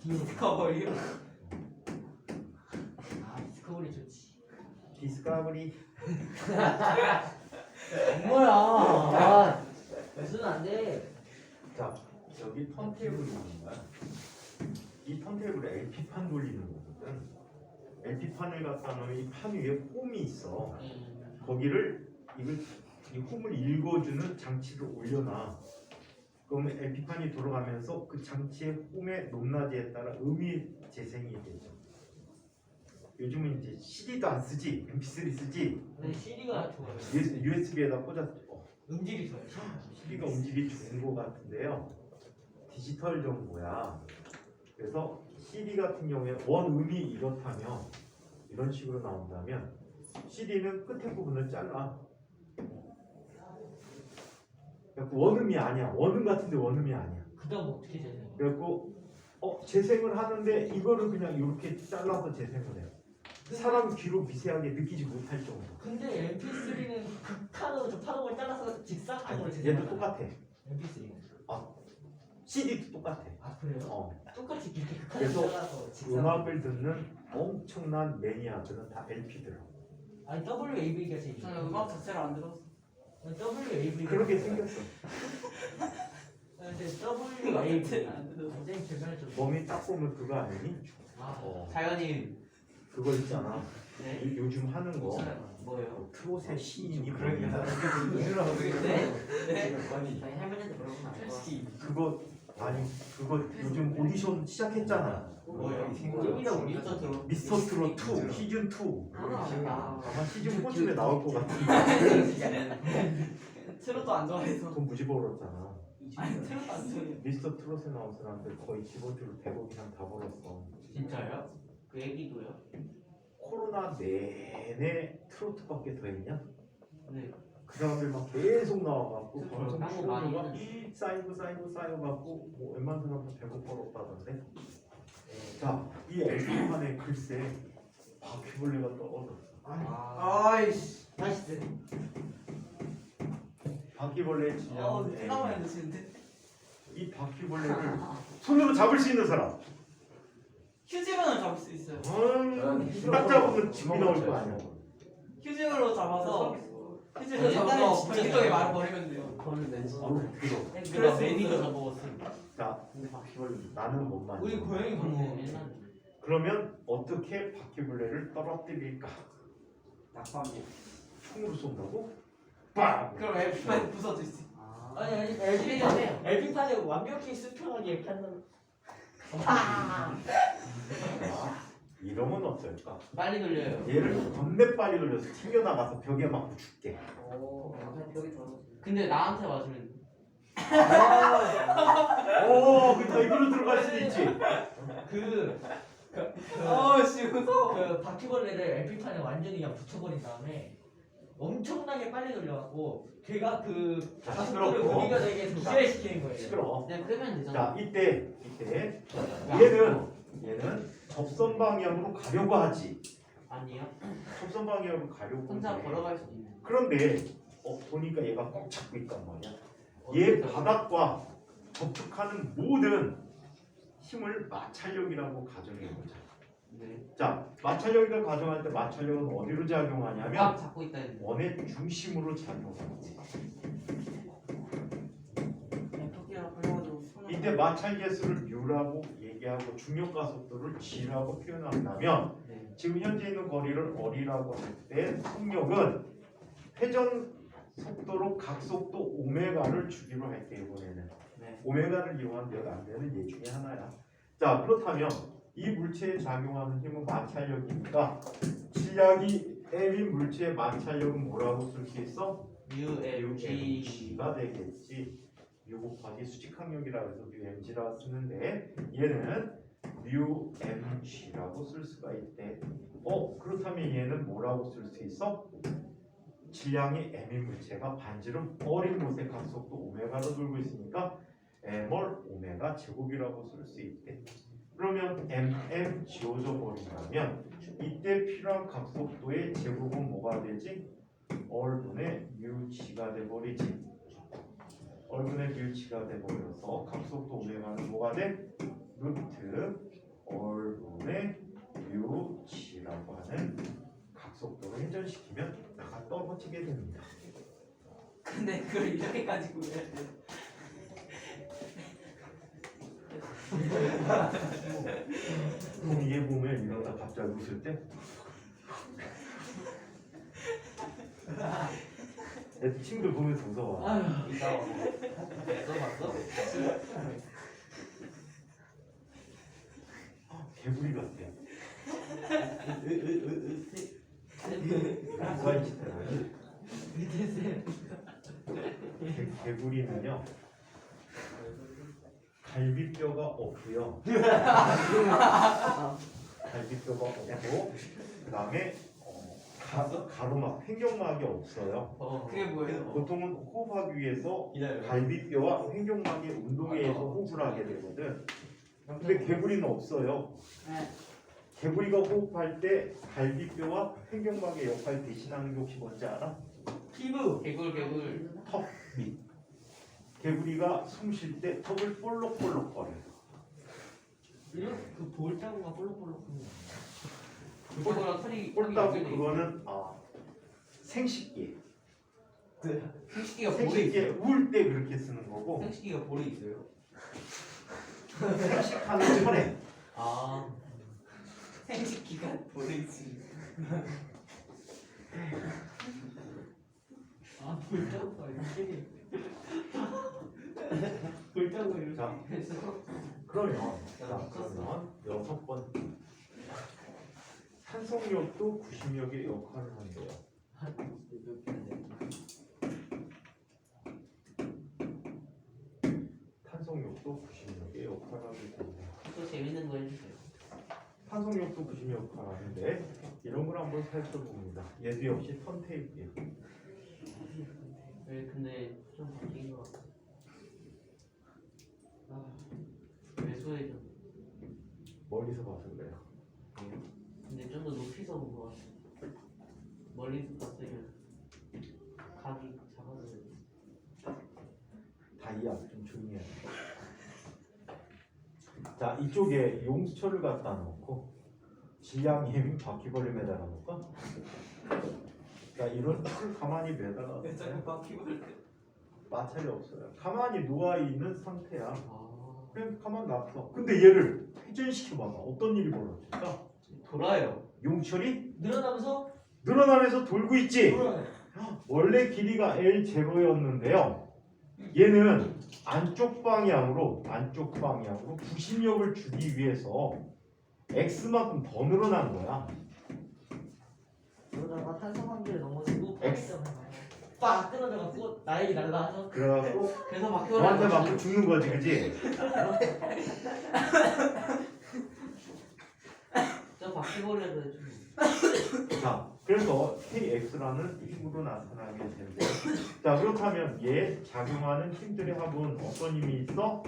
디스커버리요? 디스커버리 좋지. 디스카버리. 뭐야? 무슨 안 돼? 자, 여기 턴테이블이 있는 거야. 이 턴테이블에 LP판 돌리는 거거든. LP판을 갖다 놓으면 이 판 위에 홈이 있어. 거기를 이 홈을 읽어주는 장치를 올려놔. 그러면 LP판이 돌아가면서 그 장치의 홈의 높낮이에 따라 음이 재생이 되죠. 요즘은 이제 CD도 안 쓰지, MP3 쓰지. 근데 CD가 좋아요. USB에다 꽂아서 음질이 좋아요. CD가 음질이 좋은 거 같은데요. 디지털 정보야. 그래서 CD 같은 경우에 원음이 이렇다면 이런 식으로 나온다면 CD는 끝에 부분을 잘라. 그래서 원음이 아니야. 원음 같은데 원음이 아니야. 그다음 어떻게 되나요? 그래갖고 재생을 하는데 이거를 그냥 이렇게 잘라서 재생을 해요. 사람 귀로 미세하게 느끼지 못할 정도. 근데 MP3는 극한으로 저 파동을 잘라서 직사각으로 아니, 제작을 얘도 똑같아. MP3는. CD도 똑같아. 아 그래요? 똑같이 이렇게 극한으로 그래서 잘라서 직사각. 음악을 듣는 엄청난 매니아들은 다 LP 들어. 아니 WAV가 제일. 저는 음악 자체를 안 들었어. WAV가. 그렇게 생겼어. 근데 WAV 안 들었어. 굉장히 개발했죠. 몸이 딱 보면 그거 아니니? 아, 어. 자연인 그거 있잖아. 네. 요즘 하는 거. 뭐요? 트롯의 신인이 그러니까 네. 저희 할머니한테 물어보면 알 것 같아요. 그거 아니 그거 요즘 오디션 시작했잖아. 뭐요? 재미가 미스터 트롯. 미스터 트롯 2 시즌 2. 아, 아마 시즌 4쯤에 나올 것 같은데. 트롯도 안 좋아해서. 돈 무지 벌었잖아. 아니 트롯 안 좋아해요. 미스터 트롯에 나온 사람들 거의 기본적으로 100억 이상 다 벌었어. 진짜요? 그 얘기도요? 코로나 내내 트로트밖에 더 있냐? 네. 그 사람들 막 계속 나와갖고 그쵸. 방송 딴거 출연료가 많이 쌓이고 뭐 웬만한 사람도 100억 벌었다던데. 자, 이 LP판에 글쎄 바퀴벌레가 떨어졌어. 아이씨. 다시 바퀴벌레의 질량. 생각만 해도 지는데. 이 바퀴벌레를 손으로 잡을 수 있는 사람. 휴지로는 잡을 수 있어요. 딱 잡으면 집이 나올 거 아니야. 휴지로 잡아서 휴지로 옛날에 잡아서 진짜 전기통에 잘했어요. 말아 버리면 돼요. 그거는 렌즈. 들어. 그럴 수 매니저 잡아봤음. 자, 근데 바퀴벌레. 나는 못 만져. 우리 고양이 방금 옛날에. 그러면 어떻게 바퀴벌레를 떨어뜨릴까? 낙방기. 총으로 쏜다고? 빵! 그럼 LP만 부서질 수 있어. 아니 LP판에 완벽히 수평하게 이렇게 한다면. 이러면 어떨까? 빨리 돌려요. 얘를 겁내 빨리 돌려서 튕겨나가서 벽에 맞고 죽게. 오, 그냥 벽에 들어가서. 근데 나한테 맞으면 오, 그러니까 입으로 들어갈 수도 있지. 씨 무서워. 그 바퀴벌레를 LP판에 완전히 그냥 붙여버린 다음에 엄청나게 빨리 돌려갖고 걔가 그 가속도를 시끄럽고. 우리가 되게 기절시키는 거예요. 시끄러워. 그냥 끄면 되잖아. 자, 이때 얘는 접선 방향으로 가려고 하지. 아니요. 접선 방향으로 가려고 혼자 하는데. 걸어갈 수도 있는. 그런데 보니까 얘가 꼭 잡고 있단 말이야. 얘 바닥과 접촉하는 모든 힘을 마찰력이라고 가정해보자. 네. 자, 마찰력이라고 가정할 때 마찰력은 어디로 작용하냐면 꽉 잡고 있다 했는데. 원의 중심으로 작용하지. 토끼랑 걸려가지고 손을. 이때 마찰 계수를 U라고 얘기하고 중력 가속도를 G라고 표현한다면 네. 지금 현재 있는 거리를 어리라고 할 때 속력은 회전 속도로 각속도 오메가를 주기로 할게 이번에는. 네. 오메가를 이용하면 몇 안 되는 얘 중에 하나야. 자, 그렇다면 이 물체에 작용하는 힘은 마찰력이니까 질량이 M인 물체의 마찰력은 뭐라고 쓸 수 있어? UMG. UMG가 되겠지. U 곱하기 수직항력이라고 해서 UMG라고 쓰는데 얘는 UMG라고 쓸 수가 있대. 그렇다면 얘는 뭐라고 쓸 수 있어? 질량이 M인 물체가 반지름 어린 곳의 각속도 오메가로 돌고 있으니까 M월 오메가 제곱이라고 쓸 수 있대. 그러면 MM 지워져 버린다면 이때 필요한 각속도의 제곱은 뭐가 되지? 얼분의 UG가 돼버리지. 얼분의 UG가 돼버려서 각속도 오메가는 뭐가 돼? 루트 얼분의 UG라고 하는 각속도를 회전시키면 나가 떨어지게 됩니다. 근데 그걸 이렇게까지 구해야 돼. 얘 보면 이러다 갑자기 웃을 때 내 친구들 보면서 웃어와. 아휴, 이따 와서. 써봤어? 개구리 같아. 개구리는요 갈비뼈가 없고요. 갈비뼈가 없고 그 다음에 가로막 횡격막이 없어요. 그게 뭐예요? 보통은 호흡하기 위해서 기다려. 갈비뼈와 횡격막의 운동에 의해서 호흡을 하게 되거든. 근데 개구리는 없어요. 네. 개구리가 호흡할 때 갈비뼈와 횡격막의 역할 대신하는 게 혹시 뭔지 알아? 피부. 개굴. 턱 밑. 개구리가 숨 쉴 때 턱을 볼록볼록 거려요. 이런 그 볼따구가 볼록볼록한 거. 그거랑 털이 꼴따구 연결돼 있어. 그거는 생식기. 생식기가 볼에 생식기에 있어요. 우울 때 그렇게 쓰는 거고 생식기가 볼에 있어요. 생식하는 철에 아. 생식 기간 오래 있으니. 아 불장구 이렇게 불장구 이렇게 자, 해서 그러면 여섯 번째 산성력도 구심력의 역할을 한대요. 탄성력도 구심력의 역할을 하게 됩니다. 또 재밌는 거 해주세요. 탄성력도 구심력 역할을 하는데 이런 걸 한번 살펴봅니다. 얘도 역시 턴테이프예요. 네, 근데 좀 바뀐 것 같아. 왜소해져. 멀리서 봐서 그래요. 근데 좀 더 높이서 본 것 같아. 멀리서 봤으면 각이 작아져요. 다이아 좀 조용히 해야 돼. 자, 이쪽에 용수철을 갖다 놓고 지향힘 바퀴벌레 매달아 놓을까? 자, 이런 털 가만히 매달아 내가 바퀴벌레. 마찰이 없어요. 가만히 누워 있는 상태야. 아, 그냥 가만 놔둬. 근데 얘를 회전시켜 봐봐. 어떤 일이 벌어질까? 돌아요. 용철이 늘어나면서 늘어나면서 돌고 있지. 돌아요. 원래 길이가 L0였는데요. 얘는 안쪽 방향으로 구심력을 주기 위해서 X만큼 더 늘어난 거야. 그러다가 탄성 관계를 넘어지고 X. 빡 끊어져갖고 나에게 날라와서 그래갖고 그래서 너한테 바퀴벌레 맞고 죽는 거지, 그지? 저 바퀴벌레도 좀 자, 그래서 KX라는 힘으로 나타나게 되는데, 자, 그렇다면 얘 작용하는 힘들의 합은 어떤 힘이 있어?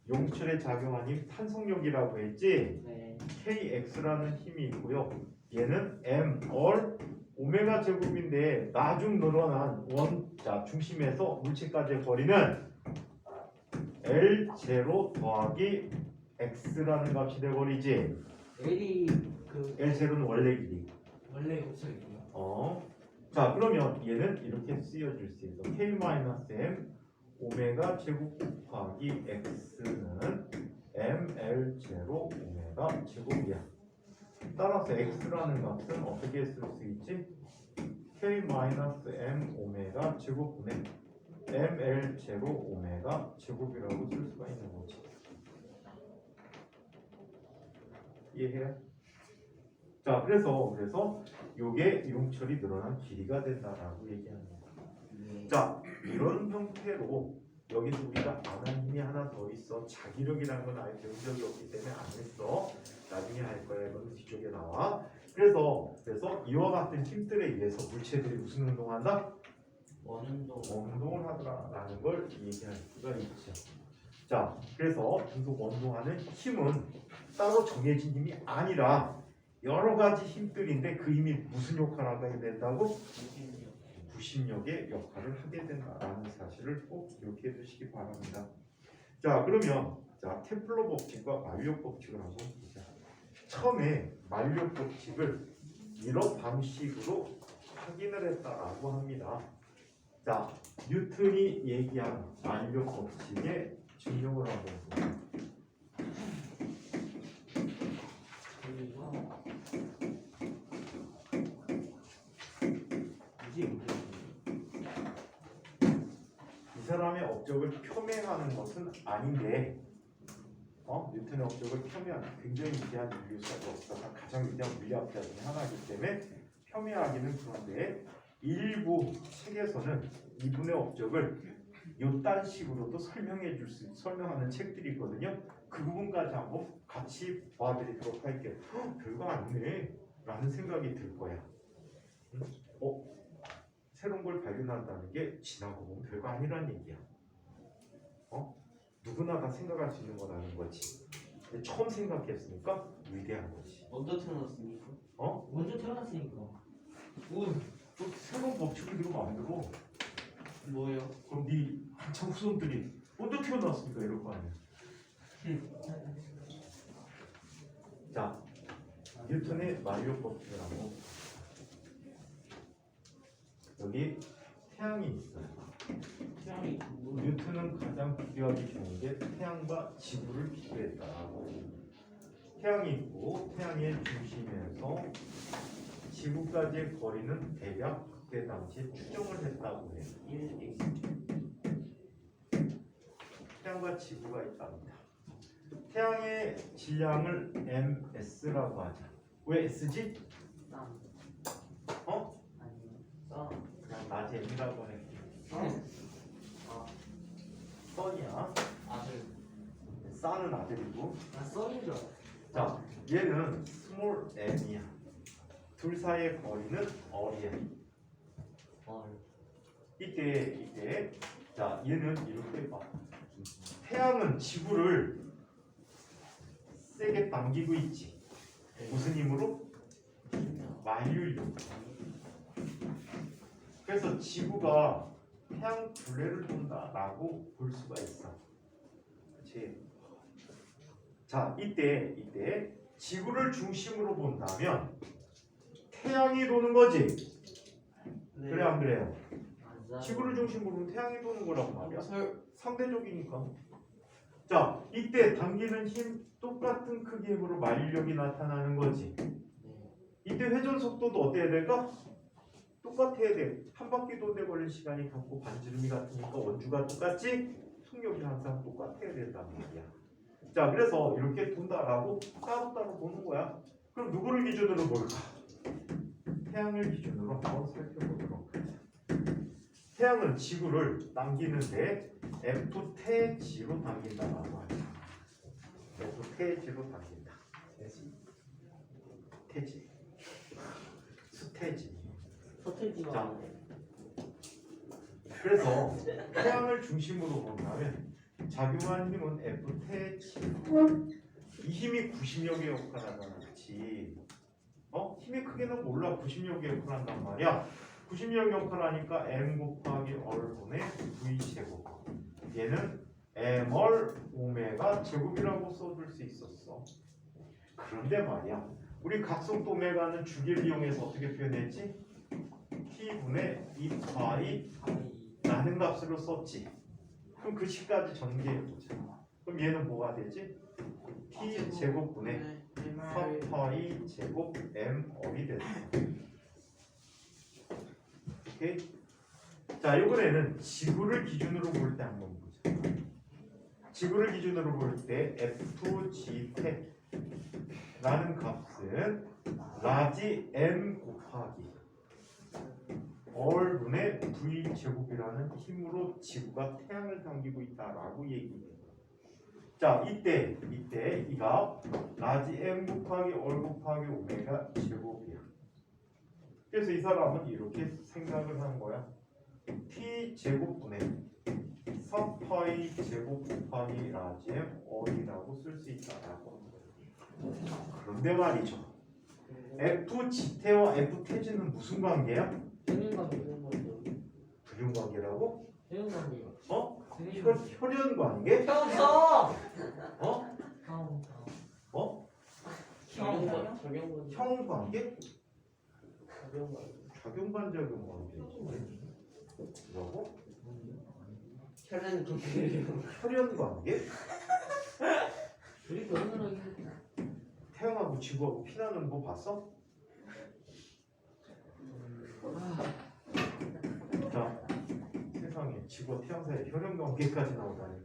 용철에 작용하는 힘 탄성력이라고 했지. 네. KX라는 힘이 있고요. 얘는 M, 오메가 제곱인데 나중 늘어난 원자 중심에서 물체까지의 거리는 L0 더하기 X라는 값이 돼버리지. L이 그 L0는 원래 길이. 원래 고쳐있고요. 자, 그러면 얘는 이렇게 쓰여질 수 있어. K-M 오메가 제곱 곱하기 X는 ML0 오메가 제곱이야. 따라서 X라는 값은 어떻게 쓸 수 있지? K-M 오메가 제곱분의 ML0 오메가 제곱이라고 쓸 수가 있는 거지. 이해해요? 자, 그래서 요게 용철이 늘어난 길이가 된다라고 얘기하는 거야. 자, 이런 형태로 여기서 우리가 안 한 힘이 하나 더 있어. 자기력이라는 건 아예 배운 적이 없기 때문에 안 했어. 나중에 할 거야. 이건 뒤쪽에 나와. 그래서 이와 같은 힘들에 의해서 물체들이 무슨 운동한다? 원운동. 운동을 하더라라는 걸 얘기할 수가 있죠. 자, 그래서 계속 원동하는 힘은 따로 정해진 힘이 아니라 여러 가지 힘들인데 그 힘이 무슨 역할을 하게 된다고? 구심력의 역할을 하게 된다라는 사실을 꼭 기억해 두시기 바랍니다. 자, 그러면 테플러 법칙과 만력 법칙을 한번 보자. 처음에 만력 법칙을 이런 방식으로 확인을 했다라고 합니다. 자, 뉴턴이 얘기한 만력 법칙의 증명을 한번 보자. 이 사람의 업적을 표명하는 것은 아닌데, 뉴턴의 업적을 표명하는 굉장히 위대한 물리학자가 없어서 가장 위대한 물리학자 중에 하나이기 때문에 표명하기는 그런데 일부 책에서는 이분의 업적을 이딴 식으로도 설명하는 책들이 있거든요. 그 부분까지 한번 같이 봐드리도록 할게요. 별거 아니네 라는 생각이 들 거야. 새로운 걸 발견한다는 게 지나고 보면 별거 아니란 얘기야. 누구나 다 생각할 수 있는 거라는 거지. 근데 처음 생각했으니까 위대한 거지. 언제 태어났습니까? 먼저 태어났으니까. 또 새로운 법칙을 이거 만들어. 뭐요? 그럼 네 한참 후손들이 언제 태어났습니까? 이럴 거 아니야. 자, 뉴턴의 만력 법칙을 한번. 여기 태양이 있어요. 태양이 뉴턴은 가장 비교하기 좋은 게 태양과 지구를 비교했다. 태양이 있고 태양의 중심에서 지구까지의 거리는 대략 그때 당시에 추정을 했다고 해요. 1x. 태양과 지구가 있답니다. 태양의 질량을 MS라고 하자. 왜 S지? 쌈. 어? 아니요. 쌈. 그냥 낮에 M이라고 해. 아, 썬이야. 아들. 싸는 아들이고. 나 썸인 줄 알았어. 자, 얘는 스몰 m이야. 둘 사이의 거리는 R이야. 이때 자, 얘는 이렇게 봐. 태양은 지구를 세게 당기고 있지. 무슨 힘으로? 만유율. 그래서 지구가 태양 둘레를 돈다라고 볼 수가 있어. 그렇지? 자, 이때 지구를 중심으로 본다면 태양이 도는 거지. 네. 그래 안 그래요? 맞아. 지구를 중심으로 보면 태양이 도는 거란 말이야. 설 상대적이니까. 자, 이때 당기는 힘 똑같은 크기의 힘으로 만유력이 나타나는 거지. 네. 이때 회전 속도도 어때야 될까? 똑같아야 돼. 한 바퀴 도는데 걸린 시간이 같고 반지름이 같으니까 원주가 똑같지? 속력이 항상 똑같아야 된단 말이야. 자, 그래서 이렇게 돈다라고 따로따로 보는 거야. 그럼 누구를 기준으로 볼까? 태양을 기준으로 한번 살펴보도록 하자. 태양은 지구를 당기는데 F태지로 당긴다라고 하죠. F태지로 당긴다. 태지. 수태지. 서태지가 자. 아니에요. 그래서 태양을 중심으로 본다면 작용하는 힘은 F태지. 이 힘이 90여 개 역할하잖아. 그렇지? 힘의 크기는 몰라. 90여 개 역할한단 말이야. 90여 개 역할하니까 M 곱하기 R분의 V 제곱. 얘는 MR 오메가 제곱이라고 써줄 수 있었어. 그런데 말이야, 우리 각성도 오메가는 주기를 이용해서 어떻게 표현했지? T분의 2파이 라는 값으로 썼지. 그럼 그 식까지 전개해보자. 그럼 얘는 뭐가 되지? T 제곱분의 4파이 제곱 MR이 됐어. 오케이? 자, 이번에는 지구를 기준으로 볼 때 한번 보자. 지구를 기준으로 볼 때 FGT라는 값은 라지 M 곱하기 R분의 V 제곱이라는 힘으로 지구가 태양을 당기고 있다라고 얘기해. 자, 이때 이가 라지 M 곱하기 R 곱하기 오메가 제곱이야. 그래서 이 사람은 이렇게 생각을 하는 거야. T 제곱분의 4파이 제곱 곱하기 라지 M R이라고 쓸 수 있다라고 하는 거야. 그런데 말이죠. FGT와 FTG는 무슨 관계야? 대응관계 이런 거죠. 불륜 관계라고? 대응관계가. 혈연 관계? 형성. 어? 적용관. 적용관. 형 관계? 적용관. 작용관적인 관계. 뭐라고? 혈연 관계예요. 혈연 관계? 우리 결혼을 태양하고 지구하고 피나는 거 봤어? 자, 세상에 지구와 태양 사이에 혈연 관계까지 나오다니.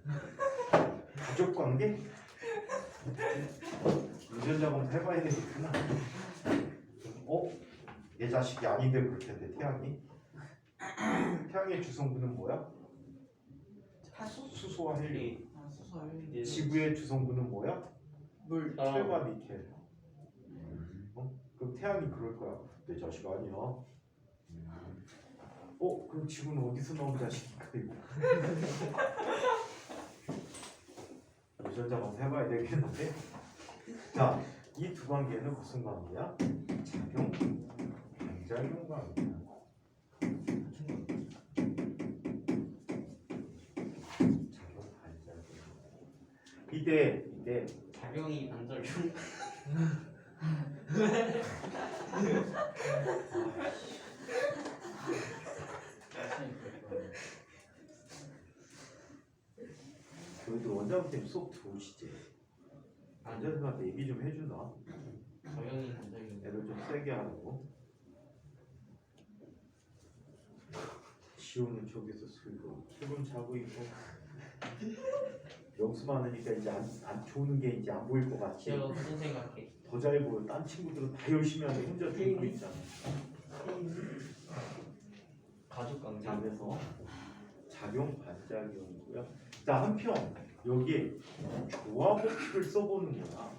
가족 관계? 유전자 검사 해봐야 되겠구나. 내 자식이 아닌데 그럴 텐데 태양이? 태양의 주성분은 뭐야? 수소와 헬륨. 수설 지구의 주성분은 뭐야? 물 철과 니켈. 그럼 태양이 그럴 거야. 내 자식 아니야. 그럼 지구는 어디서 나온 자식인가 이거? 유전자 검사 해봐야 되겠는데. 자, 이 두 관계는 무슨 관계야? 작용, 반작용 관계야. 작용, 반작용. 이때 작용이 반작용. 그래도 원장님 수업 들어오시지? 아니. 관자생한테 얘기 좀 해주나? 정영이 굉장히 애들 좀 세게 하고. 지호는 저기서 슬금 자고 있고. 연습하니까 이제 안 좋은 게 이제 안 보일 것 같지. 제가 무슨 생각해? 더 잘 보여. 딴 친구들은 다 열심히 하는데 혼자 죽고 있잖아. 가족 관계. 자, 그래서 작용 반작용이고요. 자, 한편 여기에 조화법칙을 써보는 거야.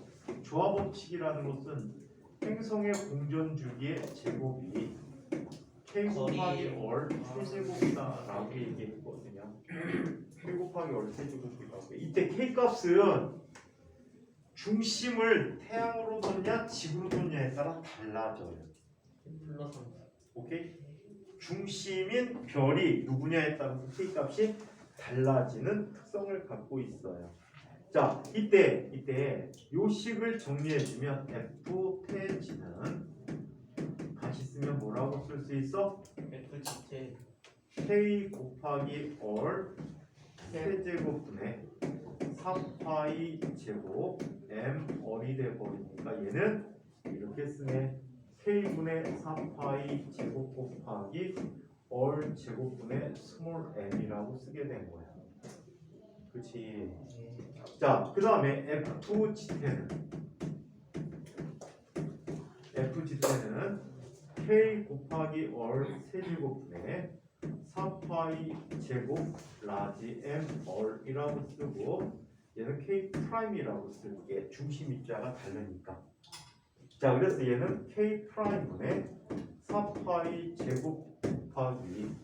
조화법칙이라는 것은 행성의 공전 주기의 제곱이 k 곱하기 얼 세제곱이다라고 얘기했거든요. k 곱하기 얼 세제곱이라고. 이때 k 값은 중심을 태양으로 뒀냐 지구로 뒀냐에 따라 달라져요. 플러스 오케이? 중심인 별이 누구냐에 따라서 k 값이 달라지는 특성을 갖고 있어요. 자, 이때 요 식을 정리해주면 f 태지는 다시 쓰면 뭐라고 쓸 수 있어? FGT k 곱하기 얼 세제곱분의 4파이 제곱 m 얼이 돼버리니까 얘는 이렇게 쓰네. k분의 4파이 제곱 곱하기 얼 제곱분의 스몰 m이라고 쓰게 된 거야. 그치? 자, 그 다음에 FGT는 k 곱하기 얼 세제곱분의 4파이 제곱 라지 m 얼이라고 쓰고 얘는 k 프라임이라고 쓸게. 중심 입자가 다르니까. 자, 그래서 얘는 k 프라임분의 4파이 제곱 곱하기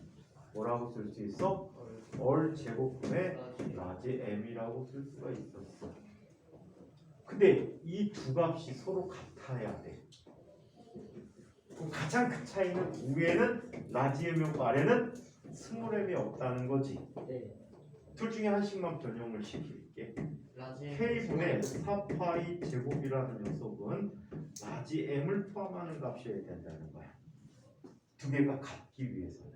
뭐라고 쓸 수 있어? 얼 제곱분의 라지 m이라고 쓸 수가 있었어. 근데 이 두 값이 서로 같아야 돼. 그럼 가장 큰 차이는 위에는 라지 m이고 아래는 스몰 m이 없다는 거지. 네. 둘 중에 한씩만 변형을 시킬게. 라지 k분의 4파이 제곱이라는 녀석은 라지 m을 포함하는 값이어야 된다는 거야. 두 개가 같기 위해서는.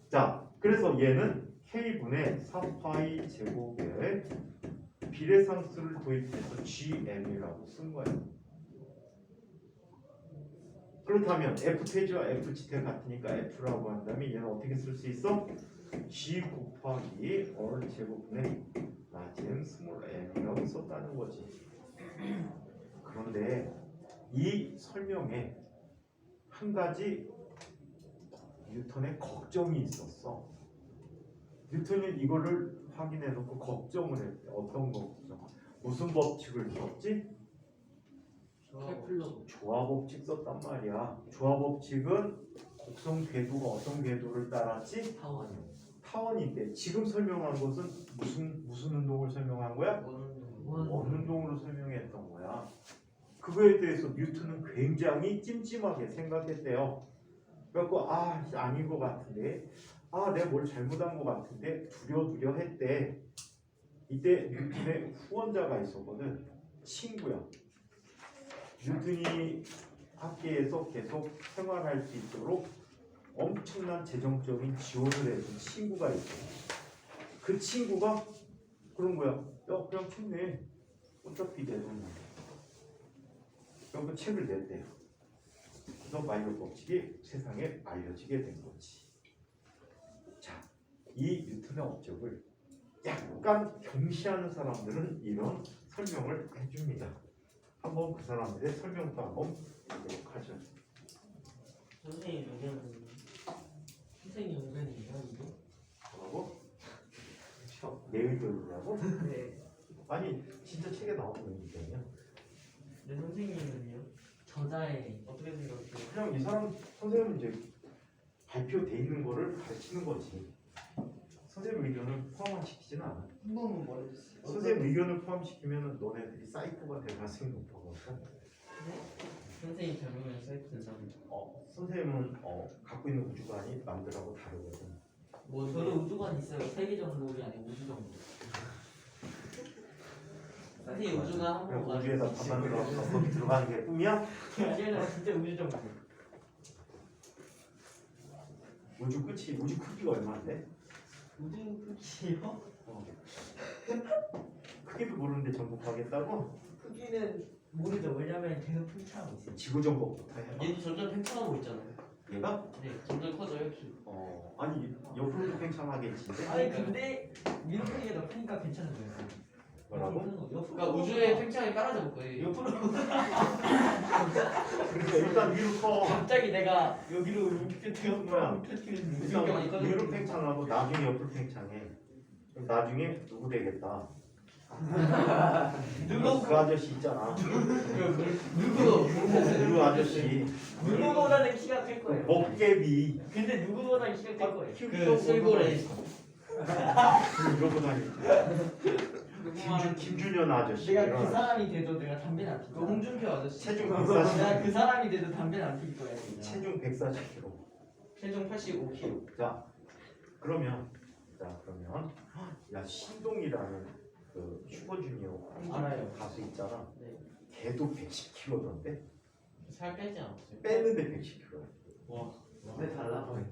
자, 그래서 얘는 k분의 4파이 제곱에 비례상수를 도입해서 gm이라고 쓴 거야. 그렇다면 f태지와 fgt 같으니까 f라고 한다면 얘는 어떻게 쓸 수 있어? g 곱하기 얼 제곱분의 라지 m 스몰 m이라고 썼다는 거지. 그런데 이 설명에 한 가지 뉴턴의 걱정이 있었어. 뉴턴이 이거를 확인해 놓고 걱정을 했대. 어떤 걱정? 무슨 법칙을 썼지? 케플러 조화법칙 썼단 말이야. 조화법칙은 곡선 궤도가 어떤 궤도를 따랐지? 타원인데 지금 설명한 것은 무슨 운동을 설명한 거야? 원 운동으로 설명했던 거야. 그거에 대해서 뉴턴은 굉장히 찜찜하게 생각했대요. 그래갖고 아닌 것 같은데, 내가 뭘 잘못한 것 같은데 두려두려 했대. 이때 뉴턴의 후원자가 있었거든. 친구야. 뉴턴이 학계에서 계속 생활할 수 있도록 엄청난 재정적인 지원을 해준 친구가 있어. 그 친구가 그런 거야. 야, 그냥 책 내. 어차피 내 돈인데. 그래서 책을 냈대요. 그래서 마이너 법칙이 세상에 알려지게 된 거지. 자, 이 뉴턴의 업적을 약간 경시하는 사람들은 이런 설명을 해줍니다. 한번 그 사람들의 설명도 한번 보도록 하죠. 선생님 의견이에요 이거? 뭐라고? 내 의견이라고? 네. 아니 진짜 책에 나오는 의견이야. 내 선생님은요? 저자의 어떻게 생각해요? 그냥 이 사람 선생님은 이제 발표돼 있는 거를 가르치는 거지. 선생님 의견을 포함 시키지는 않아. 한 번만 말해주세요. 선생님 의견을 포함시키면 너네들이 사이코가 될 가능성이 높다고. 선생님 닮으면 사이트 된다는 선생님은 갖고 있는 우주관이 남들하고 다르거든. 저도 우주관 있어요. 3개 정도이 아니고 우주 정도. 선생님 우주가 한 그냥 번만 우주에다 밥 만들어서 거기 들어가는 게 꿈이야? 아니면 진짜 우주 정도. 우주 끝이 우주 크기가 얼마인데? 우주 크기요? 크기도 모르는데 정복하겠다고? 크기는 모르죠. 왜냐면 계속 팽창하고 있어요. 지구 정복부터 해. 얘도 점점 팽창하고 있잖아요. 얘가? 네, 점점 커져요. 키. 아니 옆으로도 팽창하겠지. 아니 근데 미로 크기가 더 크니까 괜찮은 거예요. 뭐라고? 옆으로 그러니까 우주의 팽창이 깔아져 볼 거예요. 옆으로 그러니까 일단 위로 커. 갑자기 내가 여기로 이렇게 뭐야? 펴지는 일단 위로 팽창하고 나중에 옆으로 팽창해. 그럼 나중에 누구 되겠다? 누구 그 아저씨 있잖아. 누구 그 아저씨. 누구보다는 키가 클 거예요. 먹개비. 근데 누구보다는 키가 클 거예요. 그 슬고래. 이러고 다니지. 김준현 아저씨. 내가 그 이런 사람이 돼도 내가 담배는 안 그 피고. 홍준표 아저씨. 체중 내가 140. 그 사람이 돼도 담배는 안 피울 거야. 진짜. 체중 140kg. 체중 85kg. 자, 그러면 야 신동이라는 그 슈퍼주니어 알아요. 가수 있잖아. 네. 걔도 110kg던데 살 빼지 않았어요. 뺐는데 110kg. 와. 근데 달라 보여.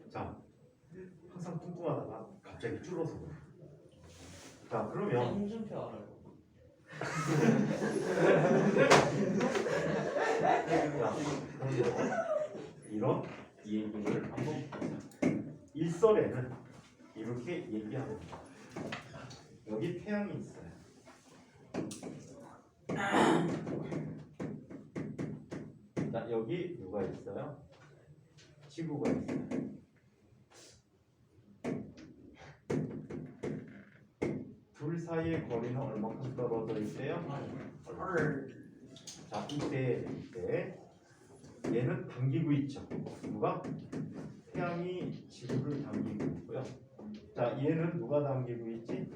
자, 항상 뚱뚱하다가 갑자기 줄어서 그래. 자, 그러면 홍준표 알아요. 이런 얘기를 한번 보자. 일설에는 이렇게 얘기합니다. 여기 태양이 있어요. 자, 여기 누가 있어요? 지구가 있어요. 둘 사이의 거리는 얼마큼 떨어져 있대요? 자, 이때 얘는 당기고 있죠. 누가? 태양이 지구를 당기고 있고요. 자, 얘는 누가 당기고 있지?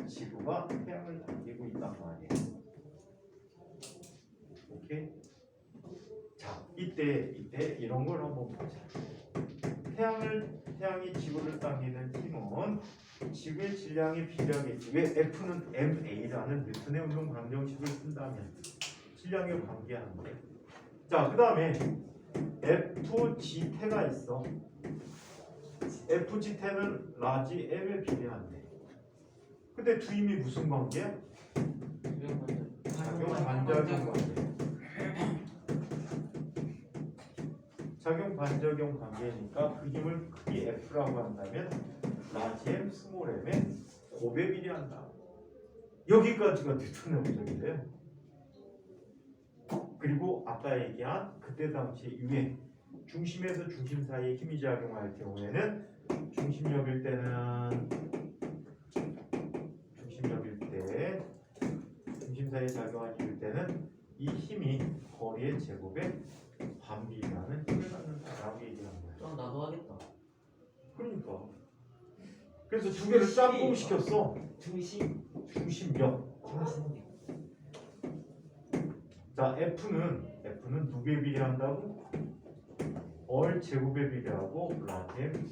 지구가 태양을 당기고 있단 말이에요. 오케이? 자, 이때 이런 걸 한번 보자. 태양이 지구를 당기는 힘은 지구의 질량에 비례하겠지. 왜 F는 ma라는 뉴턴의 운동 방정식을 쓴다면 질량에 관계하는데. 자, 그 다음에 FGT가 있어. FGT는 라지 M에 비례한대. 근데 두 힘이 무슨 관계야? 작용 반작용 관계. 작용 반작용 관계니까 그 힘을 크기 F라고 한다면 라지 M, 스몰 M의 곱에 비례한다. 여기까지가 뉴턴의 법칙이래요. 그리고 아까 얘기한 그때 당시 유행 중심에서 중심 사이에 힘이 작용할 경우에는 중심력일 때 중심 사이에 작용할 때는 이 힘이 거리의 제곱에 반비례하는 힘을 갖는다라고 얘기하는 거예요. 나도 하겠다. 그러니까 그래서 두 개를 짬뽕 시켰어. 중심력. 자, F는 누구에 비례한다고? 얼 제곱에 비례하고 라디엠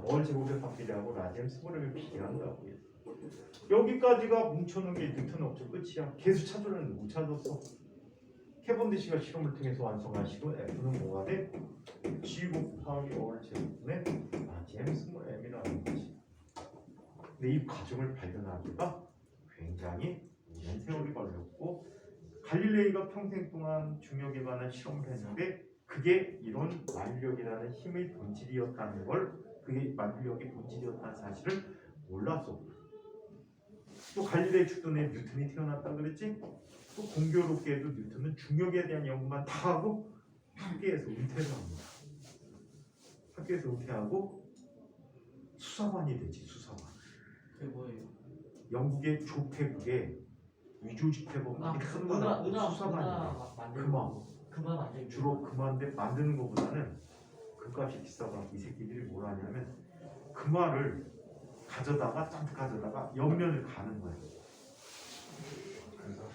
얼 제곱에 비례하고 라디엠 스몰에 비례한다고 했어. 여기까지가 뭉쳐놓은 게 뉴턴 법칙 끝이야. 계속 찾으려는데 못 찾았어. 캐번디시가 실험을 통해서 완성하시고 F는 뭐가 돼? G 곱하기 얼 제곱분의 라디엠 스몰 M이라는 거지. 근데 이 과정을 발견하기가 굉장히 오랜 세월이 걸렸고 갈릴레이가 평생 동안 중력에 관한 실험을 했는데 그게 이런 만유력이라는 힘의 본질이었다는 걸, 그게 만유력의 본질이었다는 사실을 몰랐어. 또 갈릴레이 죽던 애 뉴턴이 태어났다 그랬지? 또 공교롭게도 뉴턴은 중력에 대한 연구만 다 하고 학교에서 은퇴를 합니다. 학교에서 은퇴하고 수사관이 되지. 수사관. 그게 뭐예요? 영국의 조폐국의 위조직 대법원이 수사관이에요. 그만 만들고 주로 금화인데 만드는 것보다는 금값이 비싸서 이 새끼들이 뭘 하냐면 금화를 가져다가 잔뜩 가져다가 옆면을 가는 거예요.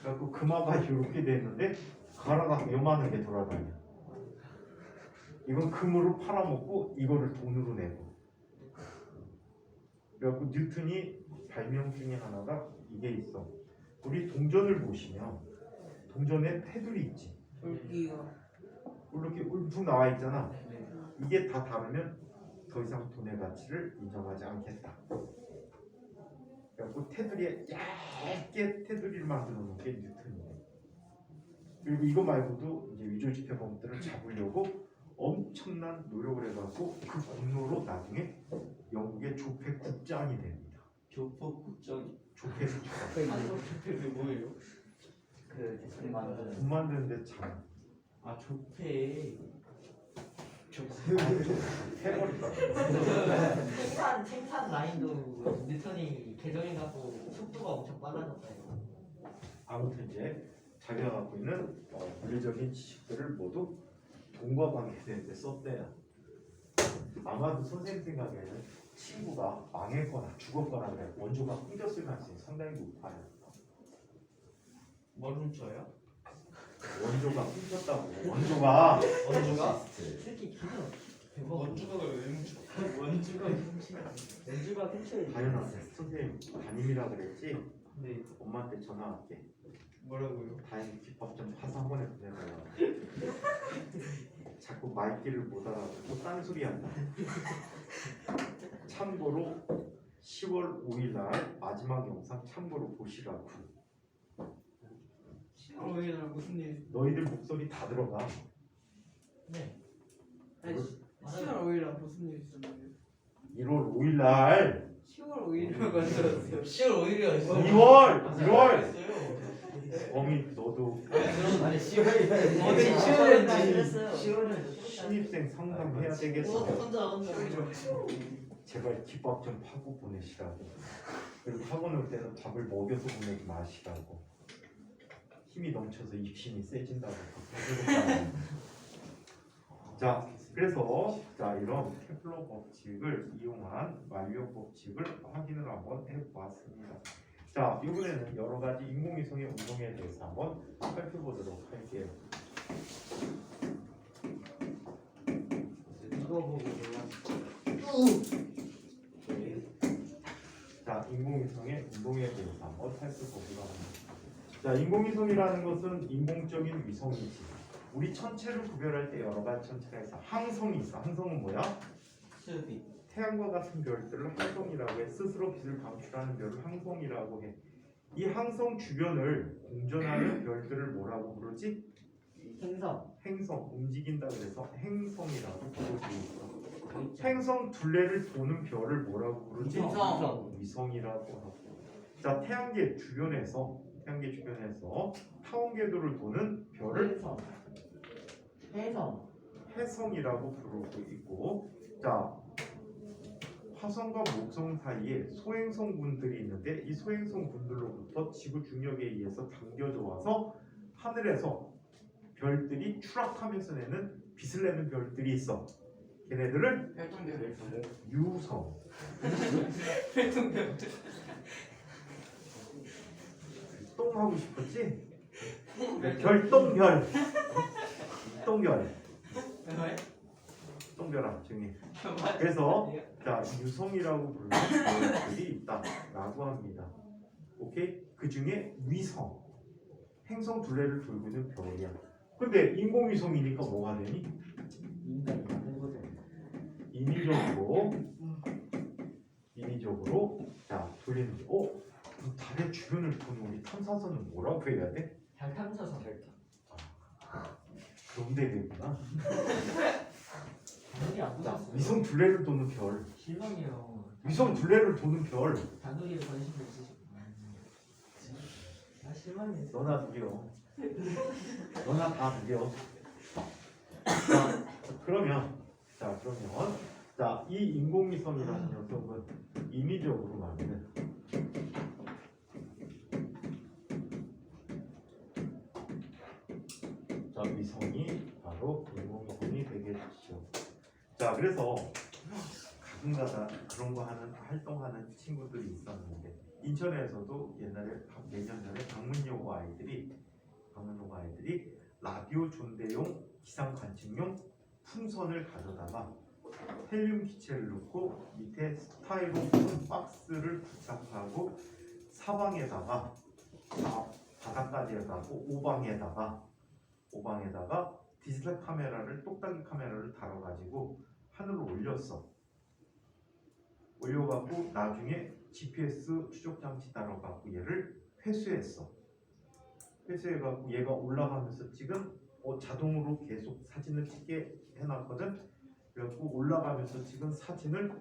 그래서 금화가 이렇게 돼 있는데 갈아갖고 요만한 게 돌아다녀. 이건 금으로 팔아먹고 이거를 돈으로 내고. 그래갖고 뉴턴이 발명 중에 하나가 이게 있어. 우리 동전을 보시면 동전에 테두리 있지. 이렇게 울퉁 나와 있잖아. 이게 다 다르면 더 이상 돈의 가치를 인정하지 않겠다. 그래갖고 테두리에 얇게 테두리를 만들어 놓은 게 뉴턴이에요. 그리고 이거 말고도 이제 위조지표범들을 잡으려고 엄청난 노력을 해갖고 그 공로로 나중에 영국의 조폐 국장이 됩니다. 교포 국정. 조폐 국장. 그게 뭐예요? 그 대충 만드는 돈 만드는데 참 아 조폐. 해버릴까. 생산 라인도 뉴턴이 개정해갖고 속도가 엄청 빨라졌어요. 아무튼 이제 자기가 갖고 있는 물리적인 지식들을 모두 돈과 관계되는데 썼대요. 아마도 선생님 생각에는 친구가 망했거나 죽었거나 그래 원조가 끊겼을 가능성이 상당히 높아요. 뭘 훔쳐요? 원조가 끊겼다고. 원조가 특히 기능 원주가 왜 훔쳐? 원주가 펜치를 다현아 선생님 담임이라 그랬지? 네. 엄마한테 전화할게. 뭐라고요? 다행히 기법 좀 파서 한 번에 보내달라. 자꾸 말귀를 못 알아듣고 딴소리 한다. 참고로 10월 5일 날 마지막 영상 참고로 보시라고. 10월 5일 날 무슨 일? 너희들 목소리 다 들어가. 네. 아니 10월 5일 날 무슨 일 있었나요? 1월 5일 날 10월 5일이라고 하셨어요. 10월 5일이었어요. 2월 했어요. 범이 너도 아니 10월에 어제 10월에 했어요. 신입생 상담해야 되겠어. 혼자 제발 기밥 좀 파고 보내시라고. 그리고 학원 올 때는 밥을 먹여서 보내지 마시라고. 힘이 넘쳐서 입심이 세진다고. 자, 그래서 자 이런 케플러 법칙을 이용한 만료 법칙을 확인을 한번 해보았습니다. 자, 이번에는 여러 가지 인공위성의 운동에 대해서 한번 살펴보도록 할게요. 이거 보고 몰랐어. 자, 인공위성의 운동에 대해서 한번 살펴보기로 합니다. 자, 인공위성이라는 것은 인공적인 위성이지. 우리 천체를 구별할 때 여러 가지 천체가 있어. 항성이 있어. 항성은 뭐야? 수비. 태양과 같은 별들을 항성이라고 해. 스스로 빛을 방출하는 별을 항성이라고 해. 이 항성 주변을 공전하는 별들을 뭐라고 부르지? 행성. 행성, 움직인다 그래서 행성이라고 부르고 있어. 행성 둘레를 도는 별을 뭐라고 부르지? 위성. 위성이라고 하고. 자, 태양계 주변에서 타원궤도를 도는 별을 해성. 해성이라고 부르고 있고, 자, 화성과 목성 사이에 소행성군들이 있는데 이 소행성군들로부터 지구 중력에 의해서 당겨져 와서 하늘에서 별들이 추락하면서 내는 빛을 내는 별들이 있어. 걔네들을 별똥별. 유성. 별똥별. 똥 하고 싶었지? 별똥별. 똥별. 왜? 똥별아 조용히. 그래서 자 유성이라고 부르는 별들이 있다라고 합니다. 오케이? 그 중에 위성, 행성 둘레를 돌고 있는 별이야. 근데 인공위성이니까 뭐가 되니? 인간이 만든 거죠. 인위적으로 자 돌리는 게 그럼 달의 주변을 도는 우리 탐사선은 뭐라고 해야 돼? 달 탐사선. 그런 되겠구나. 단둘이 안 자 보셨어요? 위성 둘레를 도는 별, 실망이에요. 위성 둘레를 도는 별. 단둘이에 관심 있으시구나. 아 실망이에요. 너나 누려. 너나 다 누려. 그러면 이 인공위성이라는 녀석은 인위적으로 만든 자 위성이 바로 인공위성이 되겠죠. 자 그래서 가끔가다 그런 거 하는 활동하는 친구들이 있었는데 인천에서도 옛날에 몇 년 전에 방문여고 아이들이 라디오 존대용 기상 관측용 풍선을 가져다가 헬륨 기체를 넣고 밑에 스타이로폼 박스를 부착하고 사방에다가 바닥까지에다가 오방에다가 디지털 카메라를 똑딱이 카메라를 달아가지고 하늘로 올렸어. 올려갖고 나중에 GPS 추적 장치 따라갖고 얘를 회수했어. 회수해갖고 얘가 올라가면서 지금 자동으로 계속 사진을 찍게 해놨거든. 그래갖고 올라가면서 지금 사진을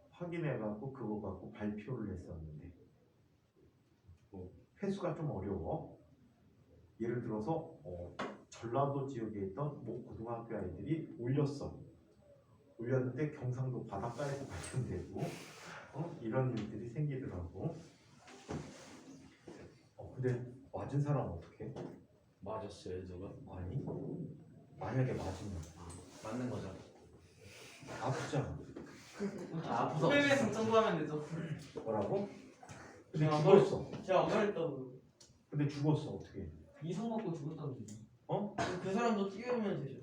확인해갖고 그거 갖고 발표를 했었는데 회수가 좀 어려워. 예를 들어서 전라도 지역에 있던 뭐 고등학교 아이들이 올렸는데 경상도 바닷가에서 발견되고 이런 일들이 생기더라고. 근데 맞은 사람 어떻게? 맞았어요 저거? 아니 만약에 맞으면 맞는 거죠. 아프잖아. 아파서 후배에서 청구하면 되죠. 뭐라고? 근데 제가 죽었어. 제가 안 말했다고. 근데 죽었어 어떻게? 이성 맞고 죽었다는데. 그 사람도 뛰어오면 되죠.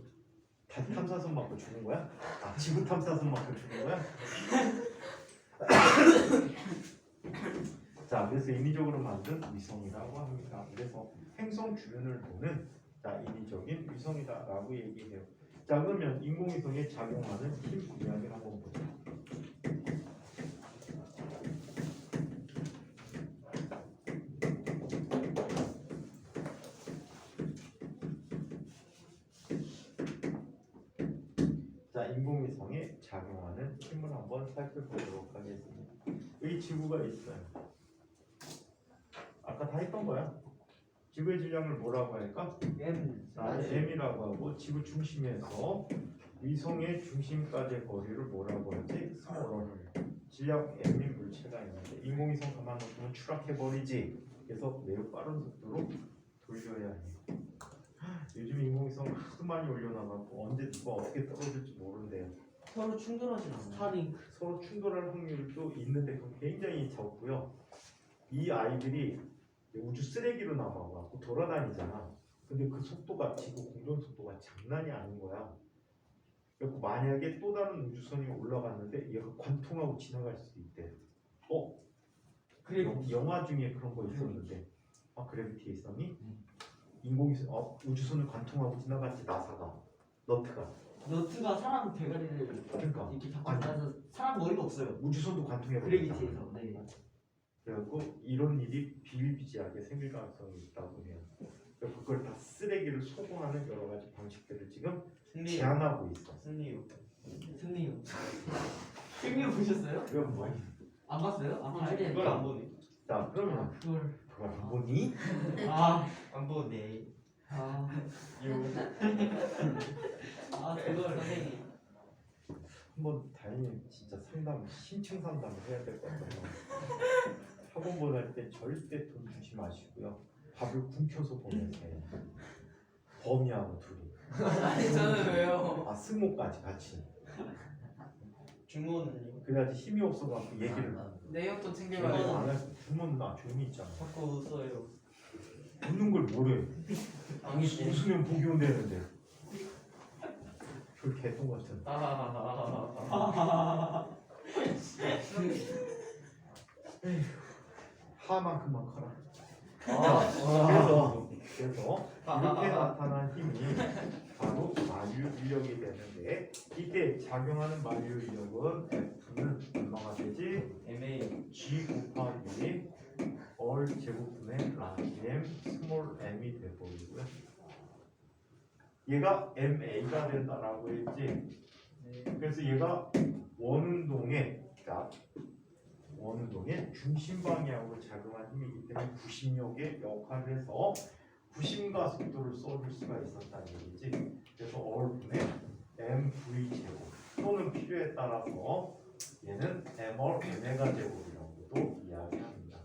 탐사선 맞고 죽은 거야? 지구 탐사선 맞고 죽은 거야? 자, 그래서 인위적으로 만든 위성이라고 합니다. 그래서 행성 주변을 보는 인위적인 위성이다라고 얘기해요. 자, 그러면 인공위성에 작용하는 힘 이야기를 한번 보자. 자, 인공위성에 작용하는 힘을 한번 살펴보도록 하겠습니다. 여기 지구가 있어요. 아까 다 했던 거야. 지구의 질량을 뭐라고 할까? M이라고 하고 지구 중심에서 위성의 중심까지의 거리를 뭐라고 하지? 스몰 질량 M인 물체가 있는데 인공위성 가만 놔두면 추락해버리지. 그래서 매우 빠른 속도로 돌려야 해요. 요즘 인공위성 하도 많이 올려놔갖고 언제 누가 어떻게 떨어질지 모른대요. 서로 충돌하지 않아요. 스타링크. 서로 충돌할 확률도 있는데 그건 굉장히 적고요. 이 아이들이 우주 쓰레기로 남아갖고 돌아다니잖아. 근데 그 속도가 지구 공전 속도가 장난이 아닌 거야. 그리고 만약에 또 다른 우주선이 올라갔는데 얘가 관통하고 지나갈 수도 있대. 그리고 영화 중에 그런 거 있었는데. 그래비티에 있었니? 인공위성 우주선을 관통하고 지나갔지 나사가. 너트가 사람 대가리를 그러니까 이렇게 잡고 아니. 나서 사람 머리가 없어요. 우주선도 관통해 그래비티에서. 네. 그래갖고 이런 일이 비일비재하게 생길 가능성이 있다고 해요. 그래서 그걸 다 쓰레기를 소공하는 여러 가지 방식들을 지금 승리. 제안하고 있어. 승리요. 승리요. 승리요 보셨어요? 그건 뭐야? 안 봤어요? 안 봐야 그걸 되니까. 안 보네. 자 그러면 그걸. 그걸 안 보니? 안 보네. 그걸. 선생님. 한번 다행히 진짜 심층 상담을 해야 될 것 같아요. 학원 보낼 때 절대 돈 주지 마시고요. 밥을 굶겨서 보내세요. 범이하고 둘이. 아니 저는 왜요? 승모까지 같이. 주문은요? 그래야지 힘이 없어갖고 얘기를. 내역도 얘기를 챙겨가지고. 안 해서 주문 조용히 있잖아. 자꾸 웃어요. 웃는 걸 뭐래? 당연히. 웃으면 복이 온다는데. 그 개똥 같은. 하만큼만 커라. 그래서 이렇게 나타난 힘이 바로 만유인력이 되는데 이때 작용하는 만유인력은 F는 얼마가 되지? MA. G 곱하기 R 제곱분의 라지 M 스몰 m이 돼버리고요. 얘가 MA가 된다라고 했지. 그래서 얘가 원운동의 중심 방향으로 작용한 힘이기 때문에 구심력의 역할을 해서 구심과 속도를 써줄 수가 있었다는 얘기지. 그래서 R분의 mv 제곱 또는 필요에 따라서 얘는 mr mega 제곱이라고도 이야기합니다.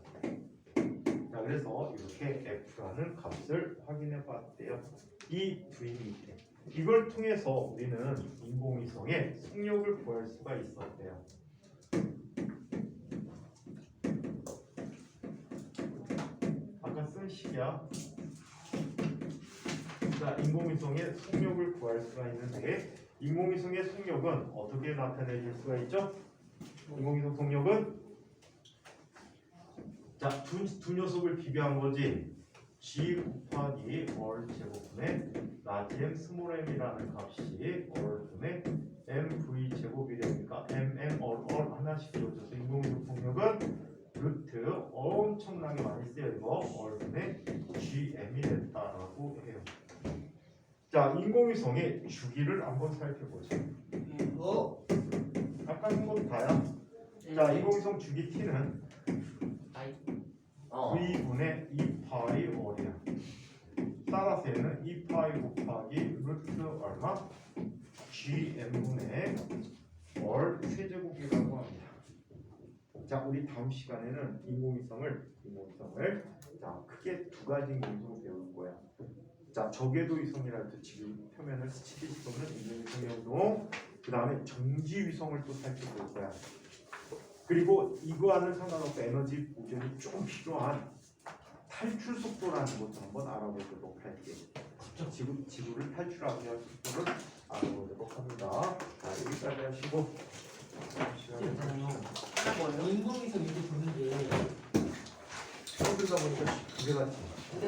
자, 그래서 이렇게 F라는 값을 확인해 봤대요. 이 부인이 있대. 이걸 통해서 우리는 인공위성의 속력을 구할 수가 있었대요. 아까 쓴 식이야. 자, 인공위성의 속력을 구할 수가 있는데 인공위성의 속력은 어떻게 나타내 줄 수가 있죠? 인공위성 속력은 자, 두 녀석을 비교한 거지. G 곱하기 R 제곱분의 라지 M 스몰 m이라는 값이 R분의 mv 제곱이래니까 얼 하나씩 지워줘서 인공위성 속력은 루트 엄청나게 많이 쓰여 이거 얼분의 gm이 됐다라고 해요. 자, 인공위성의 주기를 한번 살펴보죠. 아까 한 건 다야. 자, 인공위성 주기 t는 v분의 2파이 얼이야. 따라서 얘는 2파이 곱하기 루트 얼마? gm분의 얼 세제곱이라고 합니다. 자, 우리 다음 시간에는 인공위성을 자, 크게 두 가지 인공위성을 배울 거야. 자, 저궤도 위성이랄 때 지금 표면을 스치듯이 보는 인공위성의 운동, 그 다음에 정지위성을 또 살펴볼 거야. 그리고 이거와는 상관없고 에너지 보존이 좀 필요한 탈출 속도라는 것도 한번 알아보도록 할게. 지구를 탈출하기 위한 속도를 알아보도록 합니다. 자, 여기까지 하시고 있잖아요. 인공위성 이렇게 보는 게 서울가 보니까 두개 같지. 근데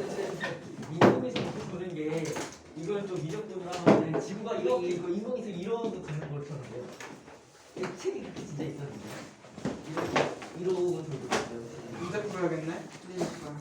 인공위성 이렇게 보는 게 이걸 좀 미적분으로 하면 지구가 이렇게 있고 인공위성 이러고 가는 것처럼 돼요. 책이 그렇게 진짜 있었는데 이러고 돌고 있어요. 문제 풀어야겠네. 그러니까.